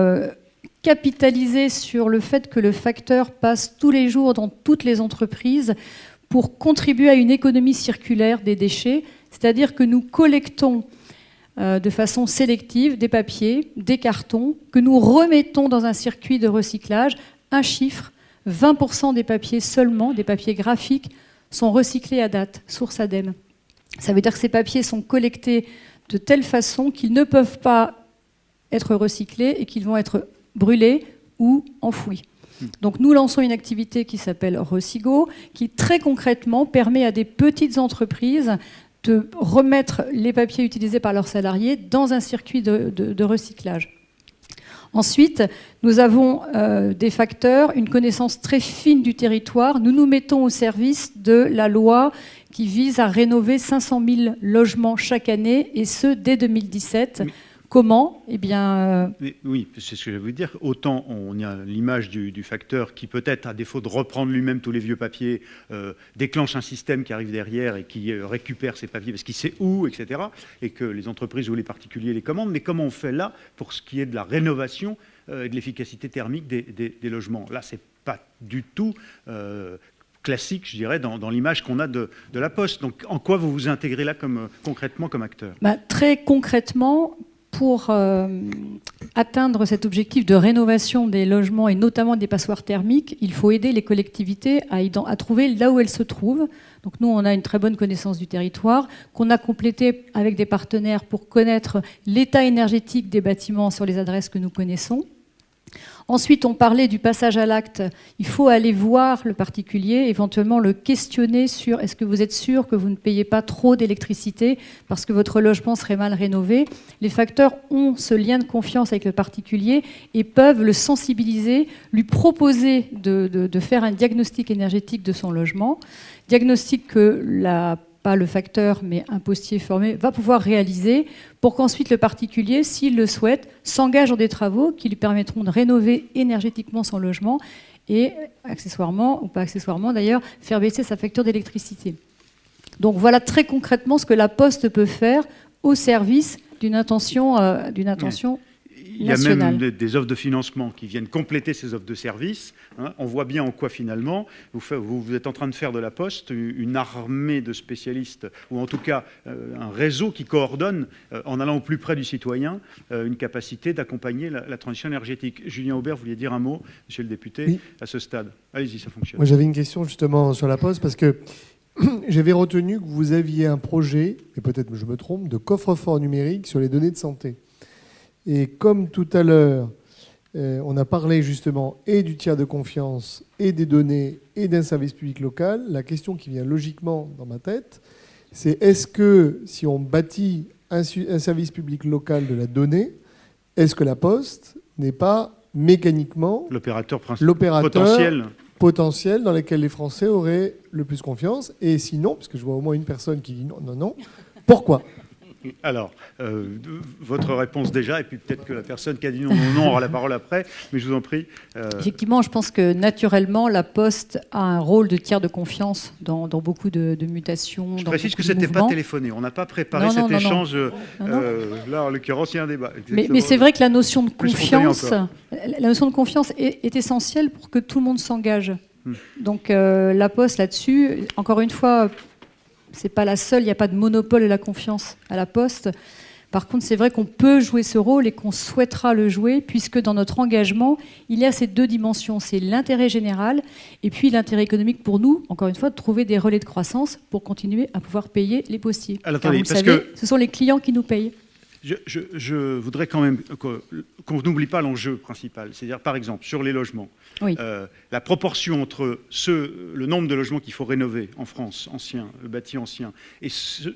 capitalisé sur le fait que le facteur passe tous les jours dans toutes les entreprises pour contribuer à une économie circulaire des déchets, c'est-à-dire que nous collectons de façon sélective des papiers, des cartons, que nous remettons dans un circuit de recyclage. Un chiffre, 20% des papiers seulement, des papiers graphiques, sont recyclés à date, source ADEME. Ça veut dire que ces papiers sont collectés de telle façon qu'ils ne peuvent pas être recyclés et qu'ils vont être brûlés ou enfouis. Donc nous lançons une activité qui s'appelle Recigo, qui très concrètement permet à des petites entreprises de remettre les papiers utilisés par leurs salariés dans un circuit de recyclage. Ensuite, nous avons des facteurs, une connaissance très fine du territoire. Nous nous mettons au service de la loi qui vise à rénover 500 000 logements chaque année, et ce, dès 2017. Comment ? Eh bien... Oui, c'est ce que je vais vous dire. Autant on a l'image du facteur qui peut-être, à défaut de reprendre lui-même tous les vieux papiers, déclenche un système qui arrive derrière et qui récupère ces papiers parce qu'il sait où, etc. Et que les entreprises ou les particuliers les commandent. Mais comment on fait là pour ce qui est de la rénovation et de l'efficacité thermique des logements ? Là, c'est pas du tout... classique, je dirais, dans l'image qu'on a de la Poste. Donc, en quoi vous vous intégrez là concrètement comme acteur ? Très concrètement, pour atteindre cet objectif de rénovation des logements et notamment des passoires thermiques, il faut aider les collectivités à trouver là où elles se trouvent. Donc nous, on a une très bonne connaissance du territoire, qu'on a complété avec des partenaires pour connaître l'état énergétique des bâtiments sur les adresses que nous connaissons. Ensuite, on parlait du passage à l'acte. Il faut aller voir le particulier, éventuellement le questionner sur est-ce que vous êtes sûr que vous ne payez pas trop d'électricité parce que votre logement serait mal rénové. Les facteurs ont ce lien de confiance avec le particulier et peuvent le sensibiliser, lui proposer de faire un diagnostic énergétique de son logement. Diagnostic que pas le facteur, mais un postier formé, va pouvoir réaliser pour qu'ensuite le particulier, s'il le souhaite, s'engage dans des travaux qui lui permettront de rénover énergétiquement son logement et, accessoirement, ou pas accessoirement d'ailleurs, faire baisser sa facture d'électricité. Donc voilà très concrètement ce que la Poste peut faire au service d'une intention Il y a nationale. même des offres de financement qui viennent compléter ces offres de services. On voit bien en quoi finalement vous êtes en train de faire de la Poste une armée de spécialistes, ou en tout cas un réseau qui coordonne, en allant au plus près du citoyen, une capacité d'accompagner la transition énergétique. Julien Aubert, vous vouliez dire un mot, monsieur le député, oui, à ce stade. Allez-y, ça fonctionne. Moi, j'avais une question justement sur la Poste, parce que j'avais retenu que vous aviez un projet, et peut-être je me trompe, de coffre-fort numérique sur les données de santé. Et comme tout à l'heure, on a parlé justement et du tiers de confiance, et des données, et d'un service public local, la question qui vient logiquement dans ma tête, c'est est-ce que si on bâtit un service public local de la donnée, est-ce que la Poste n'est pas mécaniquement l'opérateur potentiel dans lequel les Français auraient le plus confiance? Et sinon, parce que je vois au moins une personne qui dit non, pourquoi ? Alors, votre réponse déjà, et puis peut-être que la personne qui a dit non aura la parole après, mais je vous en prie. Effectivement, je pense que naturellement, la Poste a un rôle de tiers de confiance dans beaucoup de mutations. Je précise que ce n'était pas téléphoné, on n'a pas préparé cet échange. Là, en l'occurrence, il y a un débat. Mais c'est vrai que la notion de confiance est essentielle pour que tout le monde s'engage. Donc la Poste là-dessus, encore une fois, c'est pas la seule, il n'y a pas de monopole de la confiance à la Poste. Par contre, c'est vrai qu'on peut jouer ce rôle et qu'on souhaitera le jouer, puisque dans notre engagement, il y a ces deux dimensions. C'est l'intérêt général et puis l'intérêt économique pour nous, encore une fois, de trouver des relais de croissance pour continuer à pouvoir payer les postiers. Alors, car vous le savez, ce sont les clients qui nous payent. Je voudrais quand même qu'on n'oublie pas l'enjeu principal. C'est-à-dire, par exemple, sur les logements, oui, la proportion entre le nombre de logements qu'il faut rénover en France, bâtis anciens, et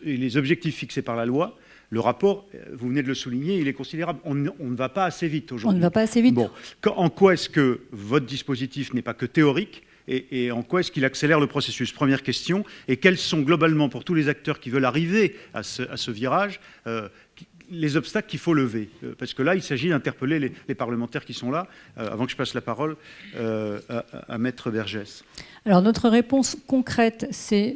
les objectifs fixés par la loi, le rapport, vous venez de le souligner, il est considérable. On ne va pas assez vite aujourd'hui. On ne va pas assez vite. Bon, en quoi est-ce que votre dispositif n'est pas que théorique et en quoi est-ce qu'il accélère le processus? Première question. Et quels sont globalement, pour tous les acteurs qui veulent arriver à ce virage, les obstacles qu'il faut lever? Parce que là, il s'agit d'interpeller les parlementaires qui sont là, avant que je passe la parole à Maître Vergès. Alors, notre réponse concrète, c'est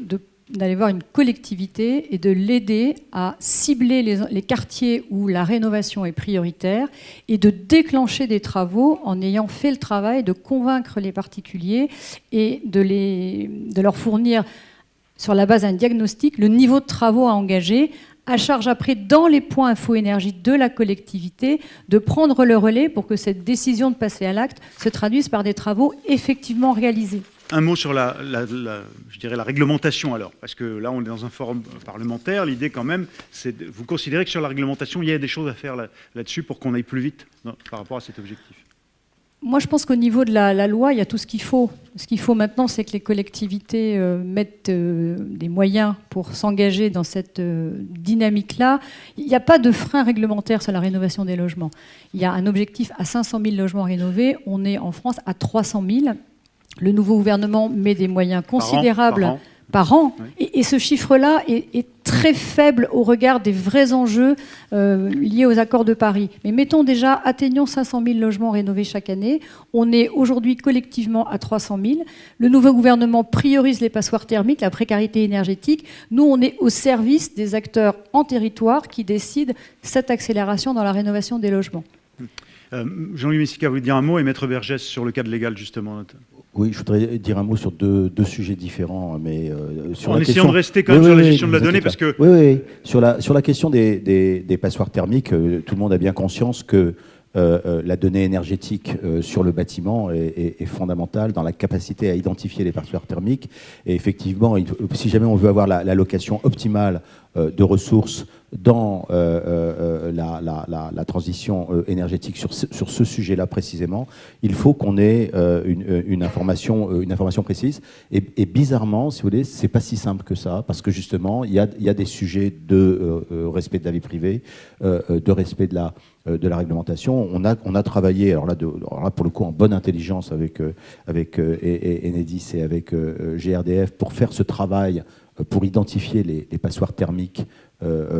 d'aller voir une collectivité et de l'aider à cibler les quartiers où la rénovation est prioritaire et de déclencher des travaux en ayant fait le travail de convaincre les particuliers et de leur fournir, sur la base d'un diagnostic, le niveau de travaux à engager, à charge après, dans les points info-énergie de la collectivité, de prendre le relais pour que cette décision de passer à l'acte se traduise par des travaux effectivement réalisés. Un mot sur je dirais la réglementation alors, parce que là on est dans un forum parlementaire, l'idée quand même, c'est vous considérez que sur la réglementation, il y a des choses à faire là-dessus pour qu'on aille plus vite par rapport à cet objectif? Moi, je pense qu'au niveau de la loi, il y a tout ce qu'il faut. Ce qu'il faut maintenant, c'est que les collectivités mettent des moyens pour s'engager dans cette dynamique-là. Il n'y a pas de frein réglementaire sur la rénovation des logements. Il y a un objectif à 500 000 logements rénovés. On est en France à 300 000. Le nouveau gouvernement met des moyens considérables par an. Oui. Et ce chiffre-là est très faible au regard des vrais enjeux liés aux accords de Paris. Mais mettons déjà, atteignons 500 000 logements rénovés chaque année. On est aujourd'hui collectivement à 300 000. Le nouveau gouvernement priorise les passoires thermiques, la précarité énergétique. Nous, on est au service des acteurs en territoire qui décident cette accélération dans la rénovation des logements. Jean-Louis Messica, vous voulez dire un mot, et Maître Vergès sur le cadre légal, justement. Oui, je voudrais dire un mot sur deux sujets différents, mais sur en la essayant question... de rester quand même sur la gestion de la donnée, parce que... Oui. Sur la question des passoires thermiques, tout le monde a bien conscience que la donnée énergétique sur le bâtiment est fondamentale dans la capacité à identifier les passoires thermiques. Et effectivement, si jamais on veut avoir la location optimale de ressources dans la transition énergétique sur ce sujet-là précisément, il faut qu'on ait une information précise. Et bizarrement, si vous voulez, c'est pas si simple que ça, parce que justement, il y a des sujets de respect de la vie privée, de respect de la réglementation. On a travaillé, alors là pour le coup en bonne intelligence avec Enedis et avec GRDF pour faire ce travail pour identifier les passoires thermiques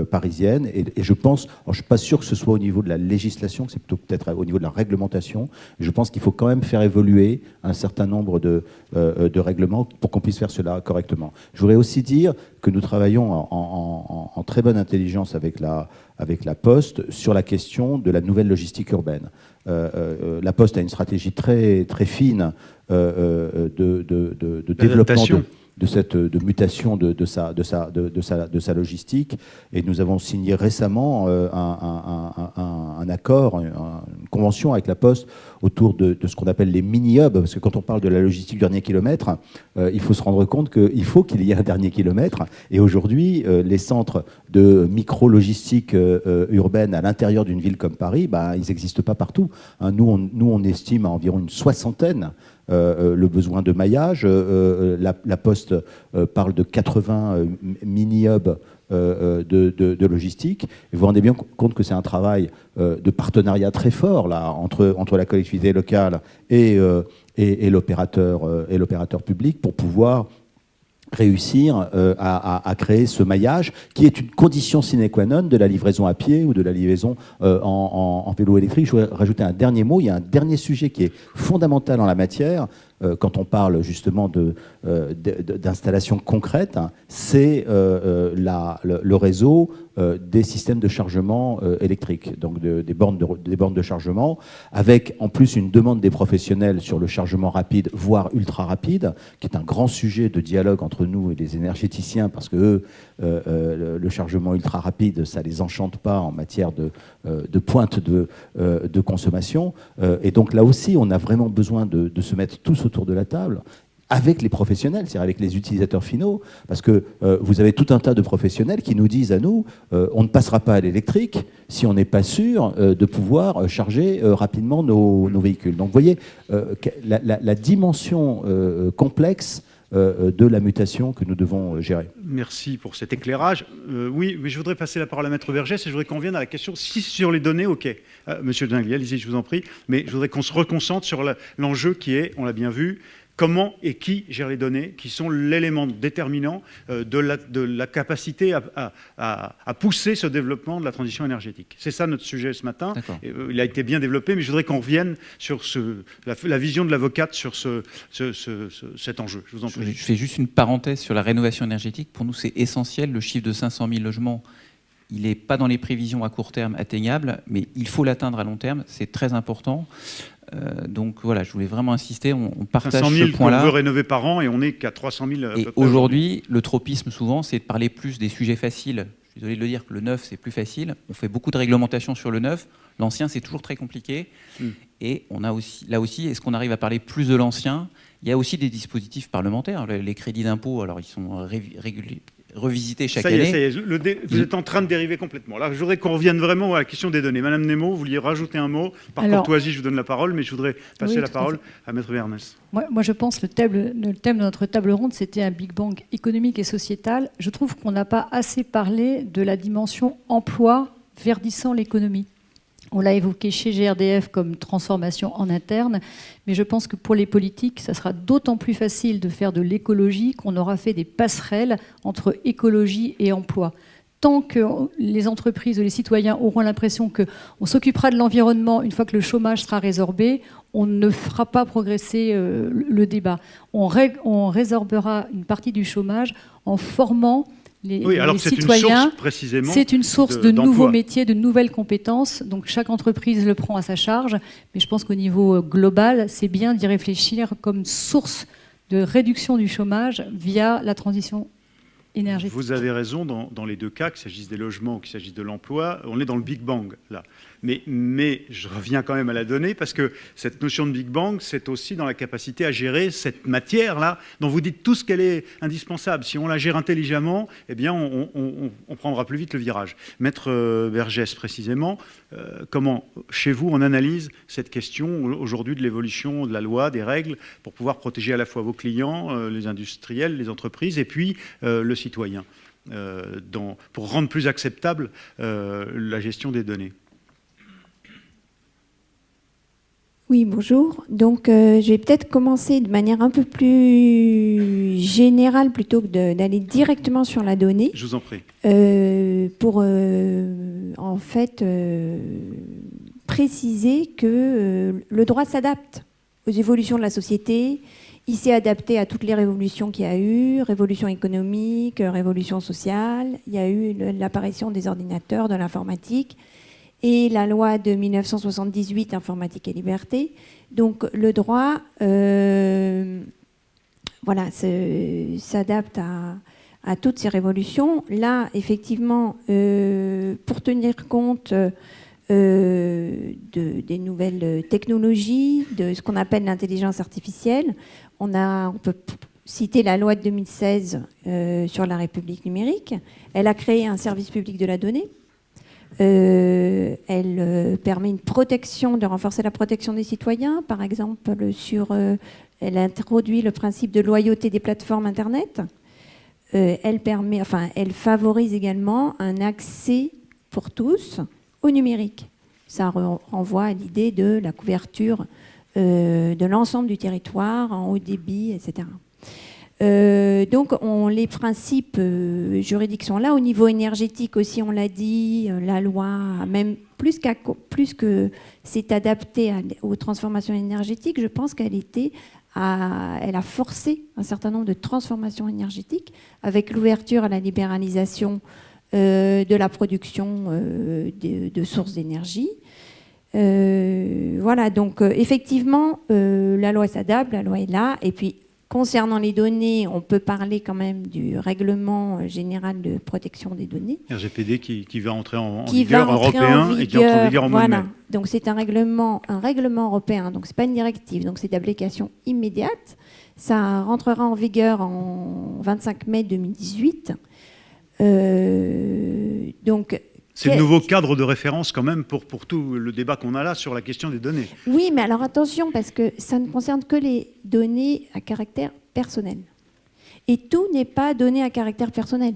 parisiennes. Et je pense, alors je ne suis pas sûr que ce soit au niveau de la législation, que c'est plutôt peut-être au niveau de la réglementation. Je pense qu'il faut quand même faire évoluer un certain nombre de règlements pour qu'on puisse faire cela correctement. Je voudrais aussi dire que nous travaillons en très bonne intelligence avec la Poste sur la question de la nouvelle logistique urbaine. La Poste a une stratégie très, très fine de développement de mutation de sa logistique. Et nous avons signé récemment un accord, une convention avec la Poste autour de ce qu'on appelle les mini-hubs, parce que quand on parle de la logistique du dernier kilomètre, il faut se rendre compte qu'il faut qu'il y ait un dernier kilomètre. Et aujourd'hui, les centres de micro-logistique urbaine à l'intérieur d'une ville comme Paris, ils n'existent pas partout. Nous, on estime à environ une 60aine le besoin de maillage. La Poste parle de 80 mini-hubs de logistique. Et vous vous rendez bien compte que c'est un travail de partenariat très fort là, entre la collectivité locale et l'opérateur public pour pouvoir réussir à créer ce maillage qui est une condition sine qua non de la livraison à pied ou de la livraison en vélo électrique. Je voudrais rajouter un dernier mot. Il y a un dernier sujet qui est fondamental en la matière quand on parle justement d'installations concrètes, c'est le réseau des systèmes de chargement électrique, donc des bornes de chargement, avec en plus une demande des professionnels sur le chargement rapide, voire ultra rapide, qui est un grand sujet de dialogue entre nous et les énergéticiens, parce que le chargement ultra rapide, ça les enchante pas en matière de pointe de consommation. Et donc là aussi, on a vraiment besoin de se mettre tous autour de la table, avec les professionnels, c'est-à-dire avec les utilisateurs finaux, parce que vous avez tout un tas de professionnels qui nous disent à nous, on ne passera pas à l'électrique si on n'est pas sûr de pouvoir charger rapidement nos véhicules. Donc vous voyez, la dimension complexe de la mutation que nous devons gérer. Merci pour cet éclairage. Oui, mais je voudrais passer la parole à Maître Vergès et je voudrais qu'on vienne à la question, si sur les données, ok. Monsieur Dinguier, allez-y, je vous en prie, mais je voudrais qu'on se reconcentre sur l'enjeu qui est, on l'a bien vu, comment et qui gère les données, qui sont l'élément déterminant de la capacité à pousser ce développement de la transition énergétique. C'est ça notre sujet ce matin. Il a été bien développé, mais je voudrais qu'on revienne sur la vision de l'avocate sur cet enjeu. Je vous en prie. Je fais juste une parenthèse sur la rénovation énergétique. Pour nous, c'est essentiel. Le chiffre de 500 000 logements, il n'est pas dans les prévisions à court terme atteignable, mais il faut l'atteindre à long terme. C'est très important. Donc voilà, je voulais vraiment insister, on partage 500 000 ce point-là. qu'on veut rénover par an et on n'est qu'à 300 000 à peu et près. Aujourd'hui, le tropisme souvent, c'est de parler plus des sujets faciles. Je suis désolé de le dire que le neuf, c'est plus facile. On fait beaucoup de réglementation sur le neuf. L'ancien, c'est toujours très compliqué. Et on a aussi, là aussi, est-ce qu'on arrive à parler plus de l'ancien ? Il y a aussi des dispositifs parlementaires. Les crédits d'impôt, alors ils sont revisiter chaque Ça y est, année. ça y est, vous êtes en train de dériver complètement. Là, je voudrais qu'on revienne vraiment à la question des données. Madame Nemo, vous vouliez rajouter un mot. Par courtoisie, je vous donne la parole, mais je voudrais passer la parole à Maître Vernès. Moi, je pense que le thème de notre table ronde, c'était un Big Bang économique et sociétal. Je trouve qu'on n'a pas assez parlé de la dimension emploi verdissant l'économie. On l'a évoqué chez GRDF comme transformation en interne, mais je pense que pour les politiques, ça sera d'autant plus facile de faire de l'écologie qu'on aura fait des passerelles entre écologie et emploi. Tant que les entreprises ou les citoyens auront l'impression qu'on s'occupera de l'environnement une fois que le chômage sera résorbé, on ne fera pas progresser le débat. On résorbera une partie du chômage en formant les citoyens. C'est une source de nouveaux métiers, de nouvelles compétences. Donc chaque entreprise le prend à sa charge. Mais je pense qu'au niveau global, c'est bien d'y réfléchir comme source de réduction du chômage via la transition énergétique. Vous avez raison dans les deux cas, qu'il s'agisse des logements ou qu'il s'agisse de l'emploi. On est dans le Big Bang, là. Mais je reviens quand même à la donnée, parce que cette notion de Big Bang, c'est aussi dans la capacité à gérer cette matière-là, dont vous dites tous qu'elle est indispensable. Si on la gère intelligemment, eh bien, on prendra plus vite le virage. Maître Vergès, précisément, comment, chez vous, on analyse cette question aujourd'hui de l'évolution de la loi, des règles, pour pouvoir protéger à la fois vos clients, les industriels, les entreprises, et puis le citoyen, pour rendre plus acceptable la gestion des données? Oui, bonjour. Donc, je vais peut-être commencer de manière un peu plus générale plutôt que d'aller directement sur la donnée. Je vous en prie. Pour, en fait, préciser que le droit s'adapte aux évolutions de la société. Il s'est adapté à toutes les révolutions qu'il y a eu, révolution économique, révolution sociale. Il y a eu l'apparition des ordinateurs, de l'informatique. Et la loi de 1978, Informatique et Liberté. Donc le droit s'adapte à toutes ces révolutions. Là, effectivement, pour tenir compte des nouvelles technologies, de ce qu'on appelle l'intelligence artificielle, on peut citer la loi de 2016 sur la République numérique. Elle a créé un service public de la donnée. Elle permet de renforcer la protection des citoyens, par exemple elle introduit le principe de loyauté des plateformes Internet. Elle favorise également un accès pour tous au numérique. Ça renvoie à l'idée de la couverture de l'ensemble du territoire en haut débit, etc. Donc les principes juridiques sont là. Au niveau énergétique aussi, on l'a dit, la loi, même plus que s'est adaptée aux transformations énergétiques, je pense qu'elle a forcé un certain nombre de transformations énergétiques avec l'ouverture à la libéralisation de la production de sources d'énergie. Voilà, donc effectivement, la loi s'adapte, la loi est là, et puis concernant les données, on peut parler quand même du règlement général de protection des données. RGPD qui va entrer en vigueur européen et qui entre en vigueur en mois de mai. Donc c'est un règlement européen, donc c'est pas une directive, donc c'est d'application immédiate. Ça rentrera en vigueur en 25 mai 2018. Donc c'est le nouveau cadre de référence quand même pour tout le débat qu'on a là sur la question des données. Oui, mais alors attention, parce que ça ne concerne que les données à caractère personnel. Et tout n'est pas donné à caractère personnel.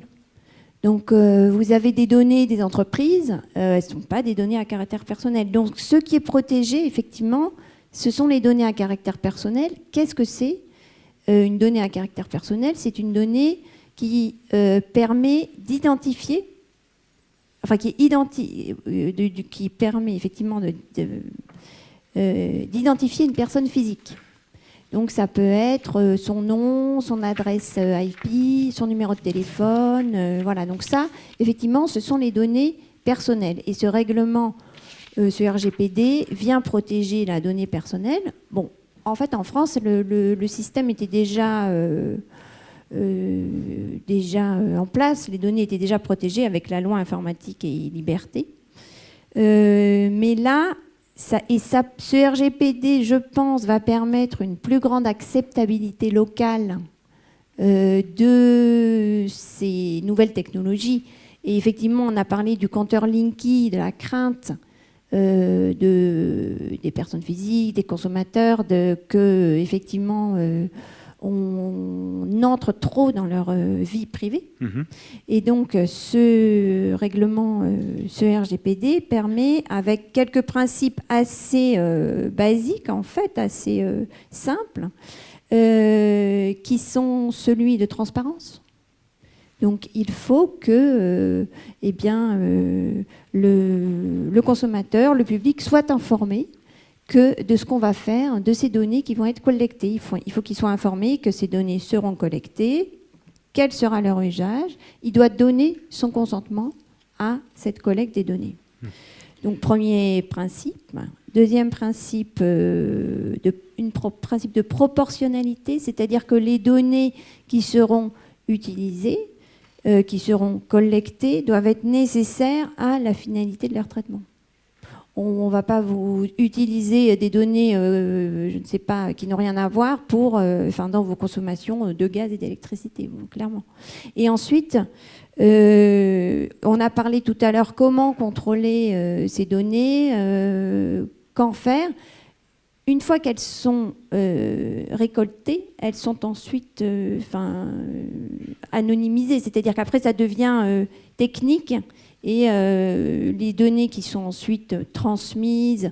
Donc vous avez des données des entreprises, elles ne sont pas des données à caractère personnel. Donc ce qui est protégé, effectivement, ce sont les données à caractère personnel. Qu'est-ce que c'est une donnée à caractère personnel? C'est une donnée qui permet d'identifier, qui permet effectivement d'identifier une personne physique. Donc ça peut être son nom, son adresse IP, son numéro de téléphone, voilà. Donc ça, effectivement, ce sont les données personnelles. Et ce règlement, ce RGPD, vient protéger la donnée personnelle. Bon, en fait, en France, le système était déjà en place, les données étaient déjà protégées avec la loi Informatique et Liberté. Mais là, ce RGPD, je pense, va permettre une plus grande acceptabilité locale de ces nouvelles technologies. Et effectivement, on a parlé du compteur Linky, de la crainte des personnes physiques, des consommateurs, que effectivement on entre trop dans leur vie privée. Et donc ce règlement, ce RGPD permet, avec quelques principes assez basiques en fait, assez simples, qui sont celui de transparence. Donc il faut que le consommateur, le public soit informé de ce qu'on va faire, de ces données qui vont être collectées. Il faut qu'il soit informé que ces données seront collectées, quel sera leur usage. Il doit donner son consentement à cette collecte des données. Donc premier principe. Deuxième principe, principe de proportionnalité, c'est-à-dire que les données qui seront utilisées, qui seront collectées, doivent être nécessaires à la finalité de leur traitement. On ne va pas vous utiliser des données, je ne sais pas, qui n'ont rien à voir dans vos consommations de gaz et d'électricité, clairement. Et ensuite, on a parlé tout à l'heure comment contrôler ces données, qu'en faire. Une fois qu'elles sont récoltées, elles sont ensuite anonymisées. C'est-à-dire qu'après, ça devient technique et les données qui sont ensuite transmises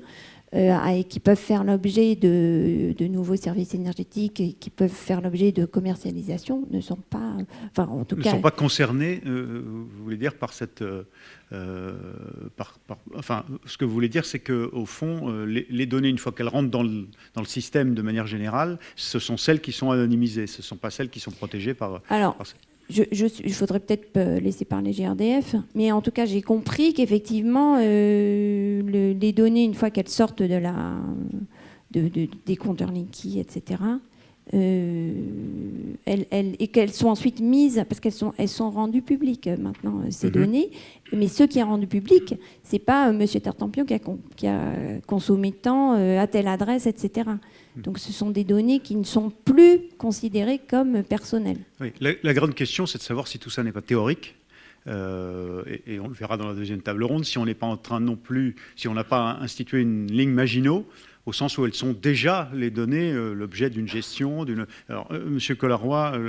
et qui peuvent faire l'objet de nouveaux services énergétiques et qui peuvent faire l'objet de commercialisation ne sont pas, sont pas concernées, vous voulez dire, par cette... ce que vous voulez dire, c'est qu'au fond, les données, une fois qu'elles rentrent dans le système de manière générale, ce sont celles qui sont anonymisées, ce ne sont pas celles qui sont protégées par... Alors, il faudrait peut-être laisser parler GRDF, mais en tout cas, j'ai compris qu'effectivement, les données, une fois qu'elles sortent des compteurs Linky, etc., et qu'elles sont ensuite mises, parce qu'elles sont rendues publiques maintenant, ces données, mais ce qui est rendu public, c'est pas Monsieur Tartampion qui a consommé tant à telle adresse, etc. Donc ce sont des données qui ne sont plus considérées comme personnelles. Oui. La grande question, c'est de savoir si tout ça n'est pas théorique. Et on le verra dans la deuxième table ronde, si on n'est pas en train non plus, si on n'a pas institué une ligne Maginot, au sens où elles sont déjà, les données, l'objet d'une gestion. Alors, Monsieur Collaroy,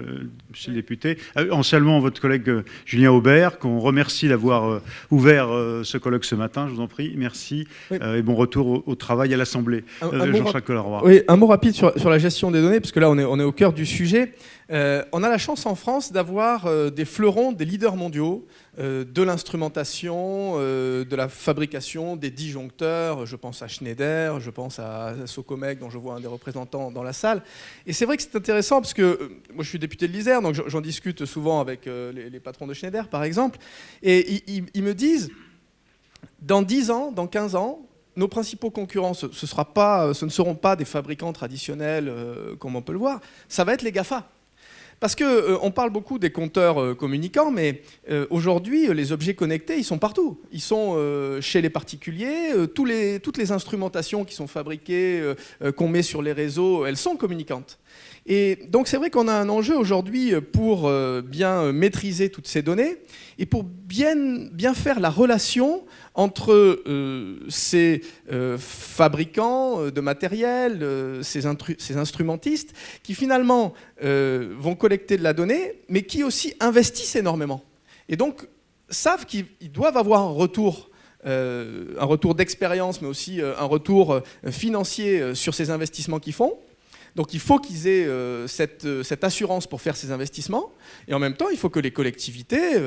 Monsieur le député, en saluant votre collègue Julien Aubert, qu'on remercie d'avoir ouvert ce colloque ce matin, je vous en prie, merci, oui. Et bon retour au travail à l'Assemblée. Jean-Charles Collaroy. Oui, un mot rapide sur la gestion des données, parce que là, on est au cœur du sujet. On a la chance en France d'avoir des fleurons, des leaders mondiaux de l'instrumentation, de la fabrication des disjoncteurs. Je pense à Schneider, je pense à Socomec, dont je vois un des représentants dans la salle. Et c'est vrai que c'est intéressant parce que moi je suis député de l'Isère, donc j'en discute souvent avec les patrons de Schneider, par exemple. Et ils me disent, dans 10 ans, dans 15 ans, nos principaux concurrents, ce ne seront pas des fabricants traditionnels comme on peut le voir, ça va être les GAFA. Parce qu'on parle beaucoup des compteurs communicants, mais aujourd'hui, les objets connectés, ils sont partout. Ils sont chez les particuliers. Toutes les instrumentations qui sont fabriquées, qu'on met sur les réseaux, elles sont communicantes. Et donc c'est vrai qu'on a un enjeu aujourd'hui pour bien maîtriser toutes ces données et pour bien faire la relation entre ces fabricants de matériel, ces instrumentistes, qui finalement vont collecter de la donnée, mais qui aussi investissent énormément. Et donc savent qu'ils doivent avoir un retour d'expérience, mais aussi un retour financier sur ces investissements qu'ils font. Donc il faut qu'ils aient cette assurance pour faire ces investissements. Et en même temps, il faut que les collectivités,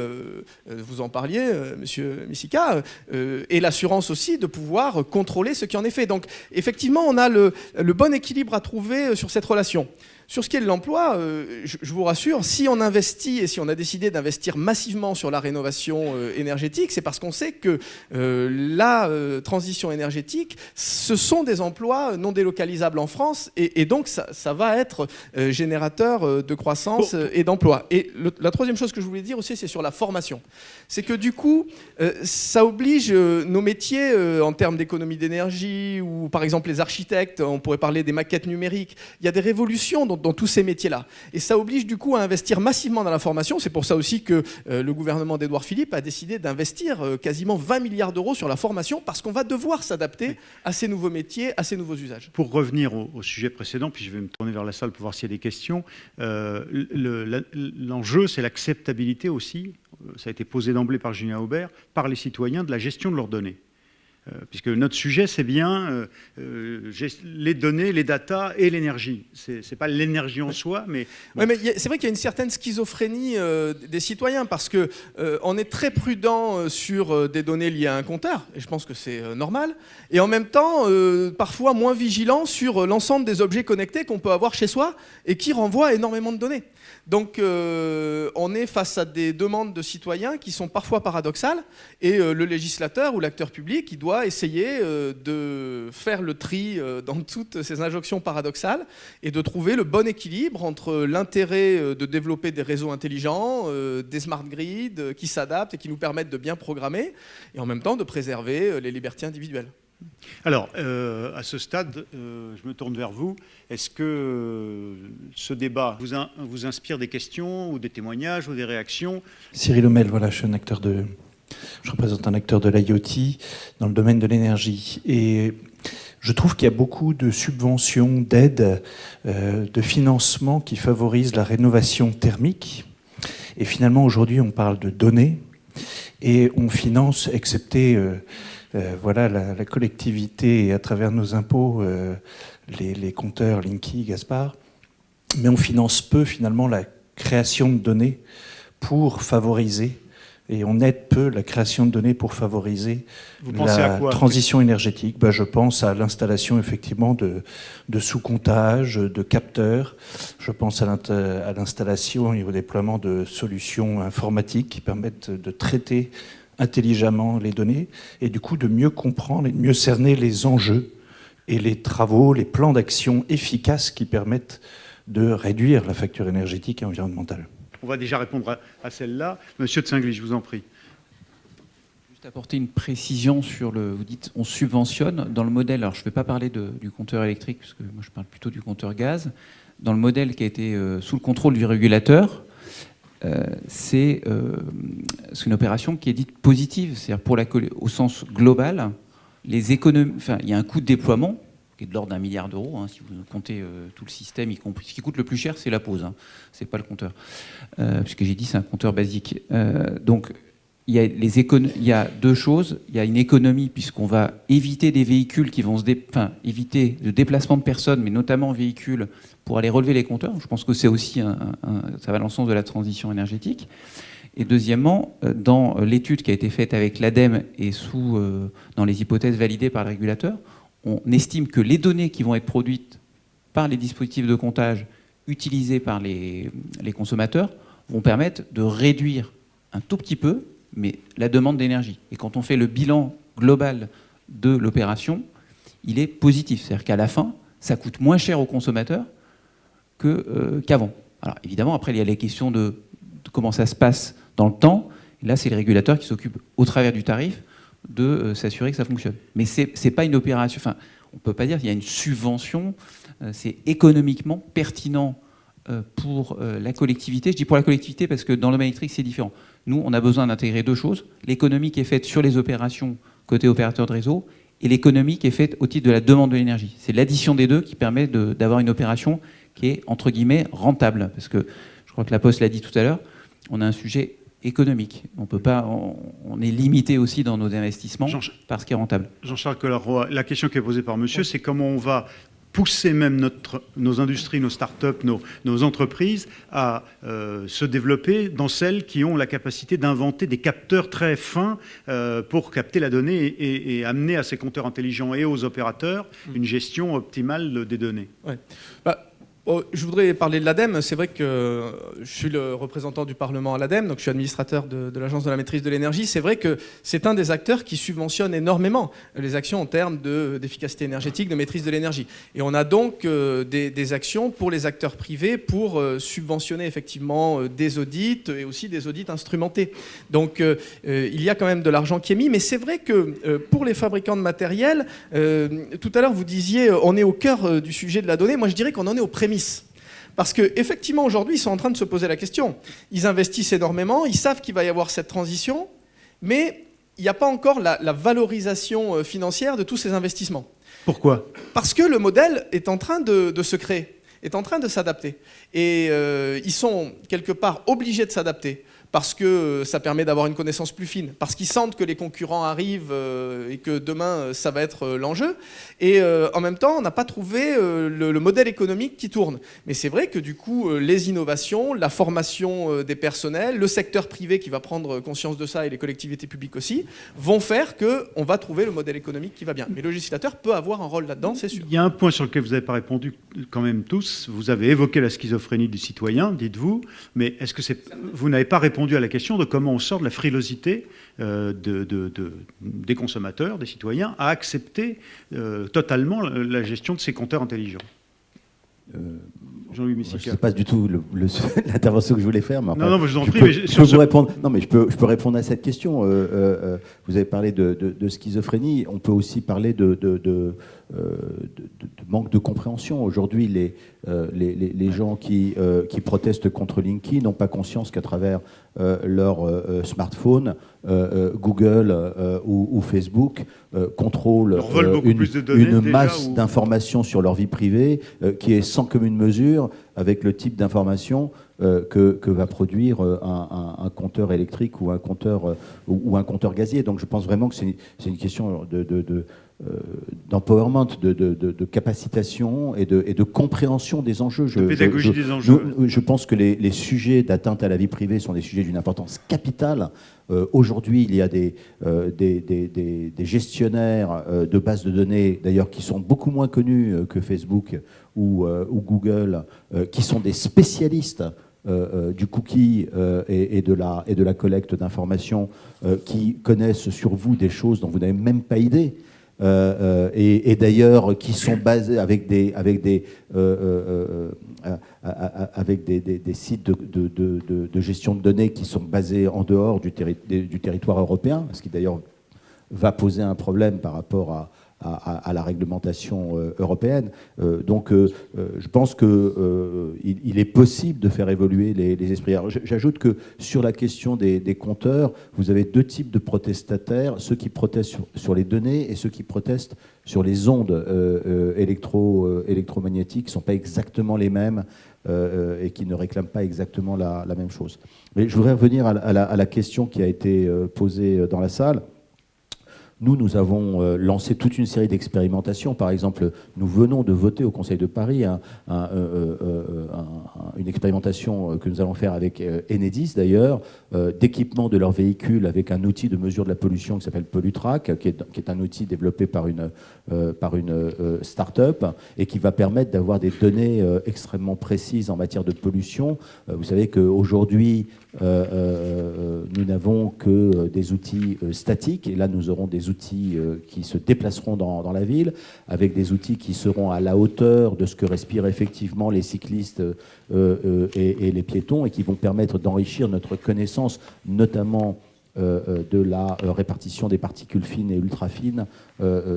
vous en parliez, Monsieur Misika, aient l'assurance aussi de pouvoir contrôler ce qui en est fait. Donc effectivement, on a le bon équilibre à trouver sur cette relation. Sur ce qui est de l'emploi, je vous rassure, si on investit et si on a décidé d'investir massivement sur la rénovation énergétique, c'est parce qu'on sait que la transition énergétique, ce sont des emplois non délocalisables en France et donc ça va être générateur de croissance et d'emploi. Et la troisième chose que je voulais dire aussi, c'est sur la formation. C'est que du coup, ça oblige nos métiers en termes d'économie d'énergie ou par exemple les architectes, on pourrait parler des maquettes numériques. Il y a des révolutions dont dans tous ces métiers-là. Et ça oblige du coup à investir massivement dans la formation. C'est pour ça aussi que le gouvernement d'Édouard Philippe a décidé d'investir quasiment 20 milliards d'euros sur la formation, parce qu'on va devoir s'adapter à ces nouveaux métiers, à ces nouveaux usages. Pour revenir au sujet précédent, puis je vais me tourner vers la salle pour voir s'il y a des questions, l'enjeu, c'est l'acceptabilité aussi, ça a été posé d'emblée par Julien Aubert, par les citoyens de la gestion de leurs données. Puisque notre sujet, c'est bien les données, les datas et l'énergie. C'est pas l'énergie en soi, mais... Bon. Oui, mais c'est vrai qu'il y a une certaine schizophrénie des citoyens, parce qu'on est très prudent sur des données liées à un compteur, et je pense que c'est normal, et en même temps, parfois moins vigilant sur l'ensemble des objets connectés qu'on peut avoir chez soi et qui renvoient énormément de données. Donc on est face à des demandes de citoyens qui sont parfois paradoxales, et le législateur ou l'acteur public, il doit essayer de faire le tri dans toutes ces injonctions paradoxales et de trouver le bon équilibre entre l'intérêt de développer des réseaux intelligents, des smart grids qui s'adaptent et qui nous permettent de bien programmer, et en même temps de préserver les libertés individuelles. Alors, à ce stade, je me tourne vers vous. Est-ce que ce débat vous inspire des questions ou des témoignages ou des réactions ? Cyril Homel, voilà, je représente un acteur de l'IoT dans le domaine de l'énergie. Et je trouve qu'il y a beaucoup de subventions, d'aides, de financement qui favorisent la rénovation thermique. Et finalement, aujourd'hui, on parle de données et on finance, excepté... la collectivité, à travers nos impôts, les compteurs Linky, Gaspard, mais on finance peu finalement la création de données pour favoriser, et on aide peu la création de données pour favoriser la transition énergétique. Je pense à l'installation effectivement de sous-comptage, de capteurs. Je pense à l'installation et au déploiement de solutions informatiques qui permettent de traiter intelligemment les données, et du coup de mieux comprendre et de mieux cerner les enjeux et les travaux, les plans d'action efficaces qui permettent de réduire la facture énergétique et environnementale. On va déjà répondre à celle-là. Monsieur de Saint-Gly, je vous en prie. Juste apporter une précision sur vous dites on subventionne dans le modèle, alors je ne vais pas parler du compteur électrique, parce que moi je parle plutôt du compteur gaz, dans le modèle qui a été sous le contrôle du régulateur, c'est une opération qui est dite positive, c'est-à-dire au sens global, les économies, il y a un coût de déploiement qui est de l'ordre d'1 milliard d'euros, si vous comptez tout le système, y compris. Ce qui coûte le plus cher, c'est la pause, c'est pas le compteur, puisque j'ai dit c'est un compteur basique. Donc il y a deux choses. Il y a une économie, puisqu'on va éviter des véhicules qui vont éviter le déplacement de personnes, mais notamment véhicules pour aller relever les compteurs. Je pense que c'est aussi ça va dans le sens de la transition énergétique. Et deuxièmement, dans l'étude qui a été faite avec l'ADEME et dans les hypothèses validées par le régulateur, on estime que les données qui vont être produites par les dispositifs de comptage utilisés par les consommateurs vont permettre de réduire un tout petit peu, mais la demande d'énergie. Et quand on fait le bilan global de l'opération, il est positif. C'est-à-dire qu'à la fin, ça coûte moins cher aux consommateurs qu'avant. Alors évidemment, après, il y a les questions de comment ça se passe dans le temps. Et là, c'est le régulateur qui s'occupe, au travers du tarif, de s'assurer que ça fonctionne. Mais c'est pas une opération... on ne peut pas dire qu'il y a une subvention. C'est économiquement pertinent pour la collectivité. Je dis pour la collectivité parce que dans le domaine électrique, c'est différent. Nous, on a besoin d'intégrer deux choses. L'économie qui est faite sur les opérations côté opérateur de réseau et l'économie qui est faite au titre de la demande de l'énergie. C'est l'addition des deux qui permet d'avoir une opération qui est, entre guillemets, rentable. Parce que, je crois que la Poste l'a dit tout à l'heure, on a un sujet économique. On est limité aussi dans nos investissements par ce qui est rentable. Jean-Charles Collat-Roy, la question qui est posée par monsieur, c'est comment on va pousser même nos industries, nos start-up, nos entreprises à se développer dans celles qui ont la capacité d'inventer des capteurs très fins pour capter la donnée et amener à ces compteurs intelligents et aux opérateurs une gestion optimale des données. Ouais. Je voudrais parler de l'ADEME. C'est vrai que je suis le représentant du Parlement à l'ADEME, donc je suis administrateur de l'Agence de la maîtrise de l'énergie. C'est vrai que c'est un des acteurs qui subventionne énormément les actions en termes d'efficacité énergétique, de maîtrise de l'énergie. Et on a donc des actions pour les acteurs privés pour subventionner effectivement des audits et aussi des audits instrumentés. Donc il y a quand même de l'argent qui est mis, mais c'est vrai que pour les fabricants de matériel, tout à l'heure vous disiez on est au cœur du sujet de la donnée. Moi je dirais qu'on en est aux prémices. Parce qu'effectivement, aujourd'hui, ils sont en train de se poser la question. Ils investissent énormément, ils savent qu'il va y avoir cette transition, mais il n'y a pas encore la valorisation financière de tous ces investissements. Pourquoi ? Parce que le modèle est en train de se créer, est en train de s'adapter. Et ils sont quelque part obligés de s'adapter, parce que ça permet d'avoir une connaissance plus fine, parce qu'ils sentent que les concurrents arrivent et que demain, ça va être l'enjeu. Et en même temps, on n'a pas trouvé le modèle économique qui tourne. Mais c'est vrai que du coup, les innovations, la formation des personnels, le secteur privé qui va prendre conscience de ça et les collectivités publiques aussi, vont faire qu'on va trouver le modèle économique qui va bien. Mais le législateur peut avoir un rôle là-dedans, c'est sûr. Il y a un point sur lequel vous n'avez pas répondu quand même tous. Vous avez évoqué la schizophrénie du citoyen, dites-vous, mais est-ce que vous n'avez pas répondu à la question de comment on sort de la frilosité des consommateurs, des citoyens, à accepter totalement la gestion de ces compteurs intelligents. Jean-Louis Missika. Ce n'est pas du tout l'intervention que je voulais faire. Mais enfin, non, je vous en prie. Je peux vous répondre. Non, mais je peux répondre à cette question. Vous avez parlé de schizophrénie. On peut aussi parler de manque de compréhension. Aujourd'hui, les gens qui protestent contre Linky n'ont pas conscience qu'à travers leur smartphone, Google ou Facebook contrôlent une masse d'informations sur leur vie privée qui est sans commune mesure avec le type d'information que va produire un compteur électrique ou un compteur gazier. Donc je pense vraiment que c'est une question d'empowerment, de capacitation et de compréhension des enjeux. De pédagogie des enjeux. Je pense que les sujets d'atteinte à la vie privée sont des sujets d'une importance capitale. Aujourd'hui, il y a des gestionnaires de bases de données, d'ailleurs, qui sont beaucoup moins connus que Facebook ou Google, qui sont des spécialistes du cookie et de la collecte d'informations, qui connaissent sur vous des choses dont vous n'avez même pas idée. Et d'ailleurs qui sont basés avec des sites de gestion de données qui sont basés en dehors du territoire européen, ce qui d'ailleurs va poser un problème par rapport à la réglementation européenne. Donc je pense qu'il est possible de faire évoluer les esprits. Alors, j'ajoute que sur la question des compteurs, vous avez deux types de protestataires, ceux qui protestent sur les données et ceux qui protestent sur les ondes électromagnétiques, qui ne sont pas exactement les mêmes et qui ne réclament pas exactement la même chose. Mais je voudrais revenir à la question qui a été posée dans la salle. Nous avons lancé toute une série d'expérimentations. Par exemple, nous venons de voter au Conseil de Paris une expérimentation que nous allons faire avec Enedis, d'ailleurs, d'équipement de leurs véhicules avec un outil de mesure de la pollution qui s'appelle Pollutrack, qui est un outil développé par une start-up et qui va permettre d'avoir des données extrêmement précises en matière de pollution. Vous savez qu'aujourd'hui, nous n'avons que des outils statiques, et là nous aurons des outils qui se déplaceront dans la ville, avec des outils qui seront à la hauteur de ce que respirent effectivement les cyclistes et les piétons, et qui vont permettre d'enrichir notre connaissance, notamment de la répartition des particules fines et ultra fines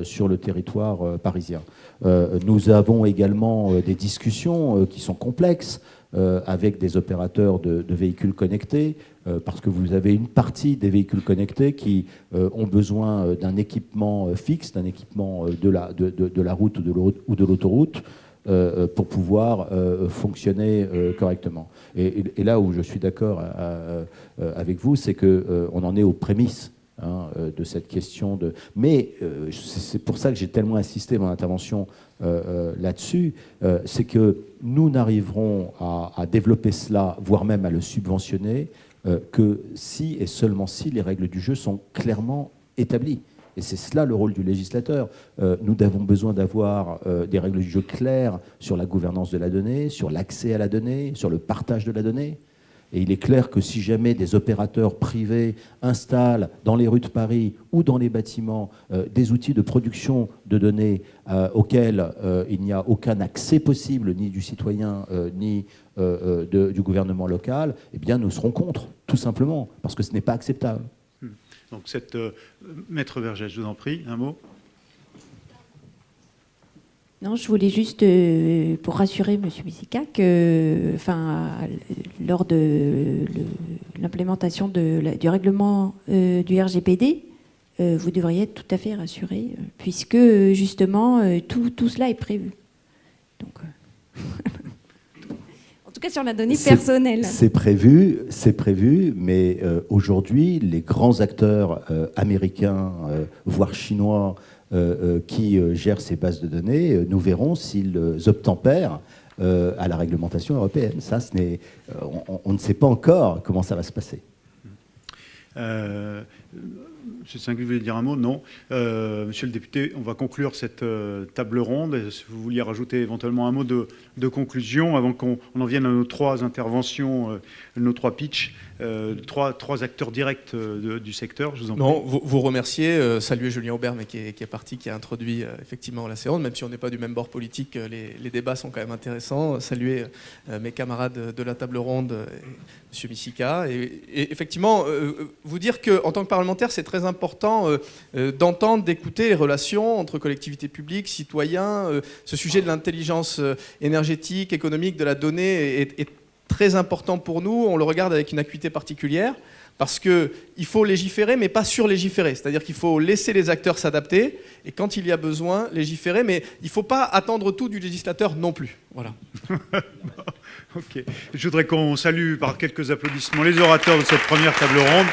sur le territoire parisien. Nous avons également des discussions qui sont complexes avec des opérateurs de véhicules connectés, parce que vous avez une partie des véhicules connectés qui ont besoin d'un équipement fixe, d'un équipement de la route ou de l'autoroute, pour pouvoir fonctionner correctement. Et là où je suis d'accord avec vous, c'est qu'on en est aux prémices de cette question de... Mais c'est pour ça que j'ai tellement insisté mon intervention là-dessus, c'est que nous n'arriverons à développer cela, voire même à le subventionner, que si et seulement si les règles du jeu sont clairement établies. Et c'est cela le rôle du législateur. Nous avons besoin d'avoir des règles du jeu claires sur la gouvernance de la donnée, sur l'accès à la donnée, sur le partage de la donnée. Et il est clair que si jamais des opérateurs privés installent dans les rues de Paris ou dans les bâtiments des outils de production de données auxquels il n'y a aucun accès possible, ni du citoyen, ni du gouvernement local, eh bien nous serons contre, tout simplement, parce que ce n'est pas acceptable. Donc, Maître Vergès, je vous en prie, un mot. Non, je voulais juste, pour rassurer M. Misica, que lors de l'implémentation du règlement du RGPD, vous devriez être tout à fait rassuré, puisque justement, tout cela est prévu. Donc, en tout cas, sur la donnée personnelle. C'est prévu, mais aujourd'hui, les grands acteurs américains, voire chinois, qui gèrent ces bases de données, nous verrons s'ils obtempèrent à la réglementation européenne. Ça, on ne sait pas encore comment ça va se passer. Monsieur Saint-Guy, vous voulez dire un mot? Non. Monsieur le député, on va conclure cette table ronde. Si vous vouliez rajouter éventuellement un mot de conclusion avant qu'on en vienne à nos 3 interventions, nos 3 pitchs, 3 acteurs directs du secteur, je vous en prie. Non, vous remercier, saluer Julien Aubert, mais qui est parti, qui a introduit effectivement la séance, même si on n'est pas du même bord politique, les débats sont quand même intéressants. Saluer mes camarades de la table ronde, M. Misica, et effectivement, vous dire qu'en tant que parlementaire, c'est très important d'entendre, d'écouter les relations entre collectivités publiques, citoyens. Ce sujet de l'intelligence énergétique, économique, de la donnée est très important pour nous. On le regarde avec une acuité particulière parce qu'il faut légiférer, mais pas sur-légiférer. C'est-à-dire qu'il faut laisser les acteurs s'adapter et quand il y a besoin, légiférer. Mais il ne faut pas attendre tout du législateur non plus. Voilà. Ok. Je voudrais qu'on salue par quelques applaudissements les orateurs de cette première table ronde.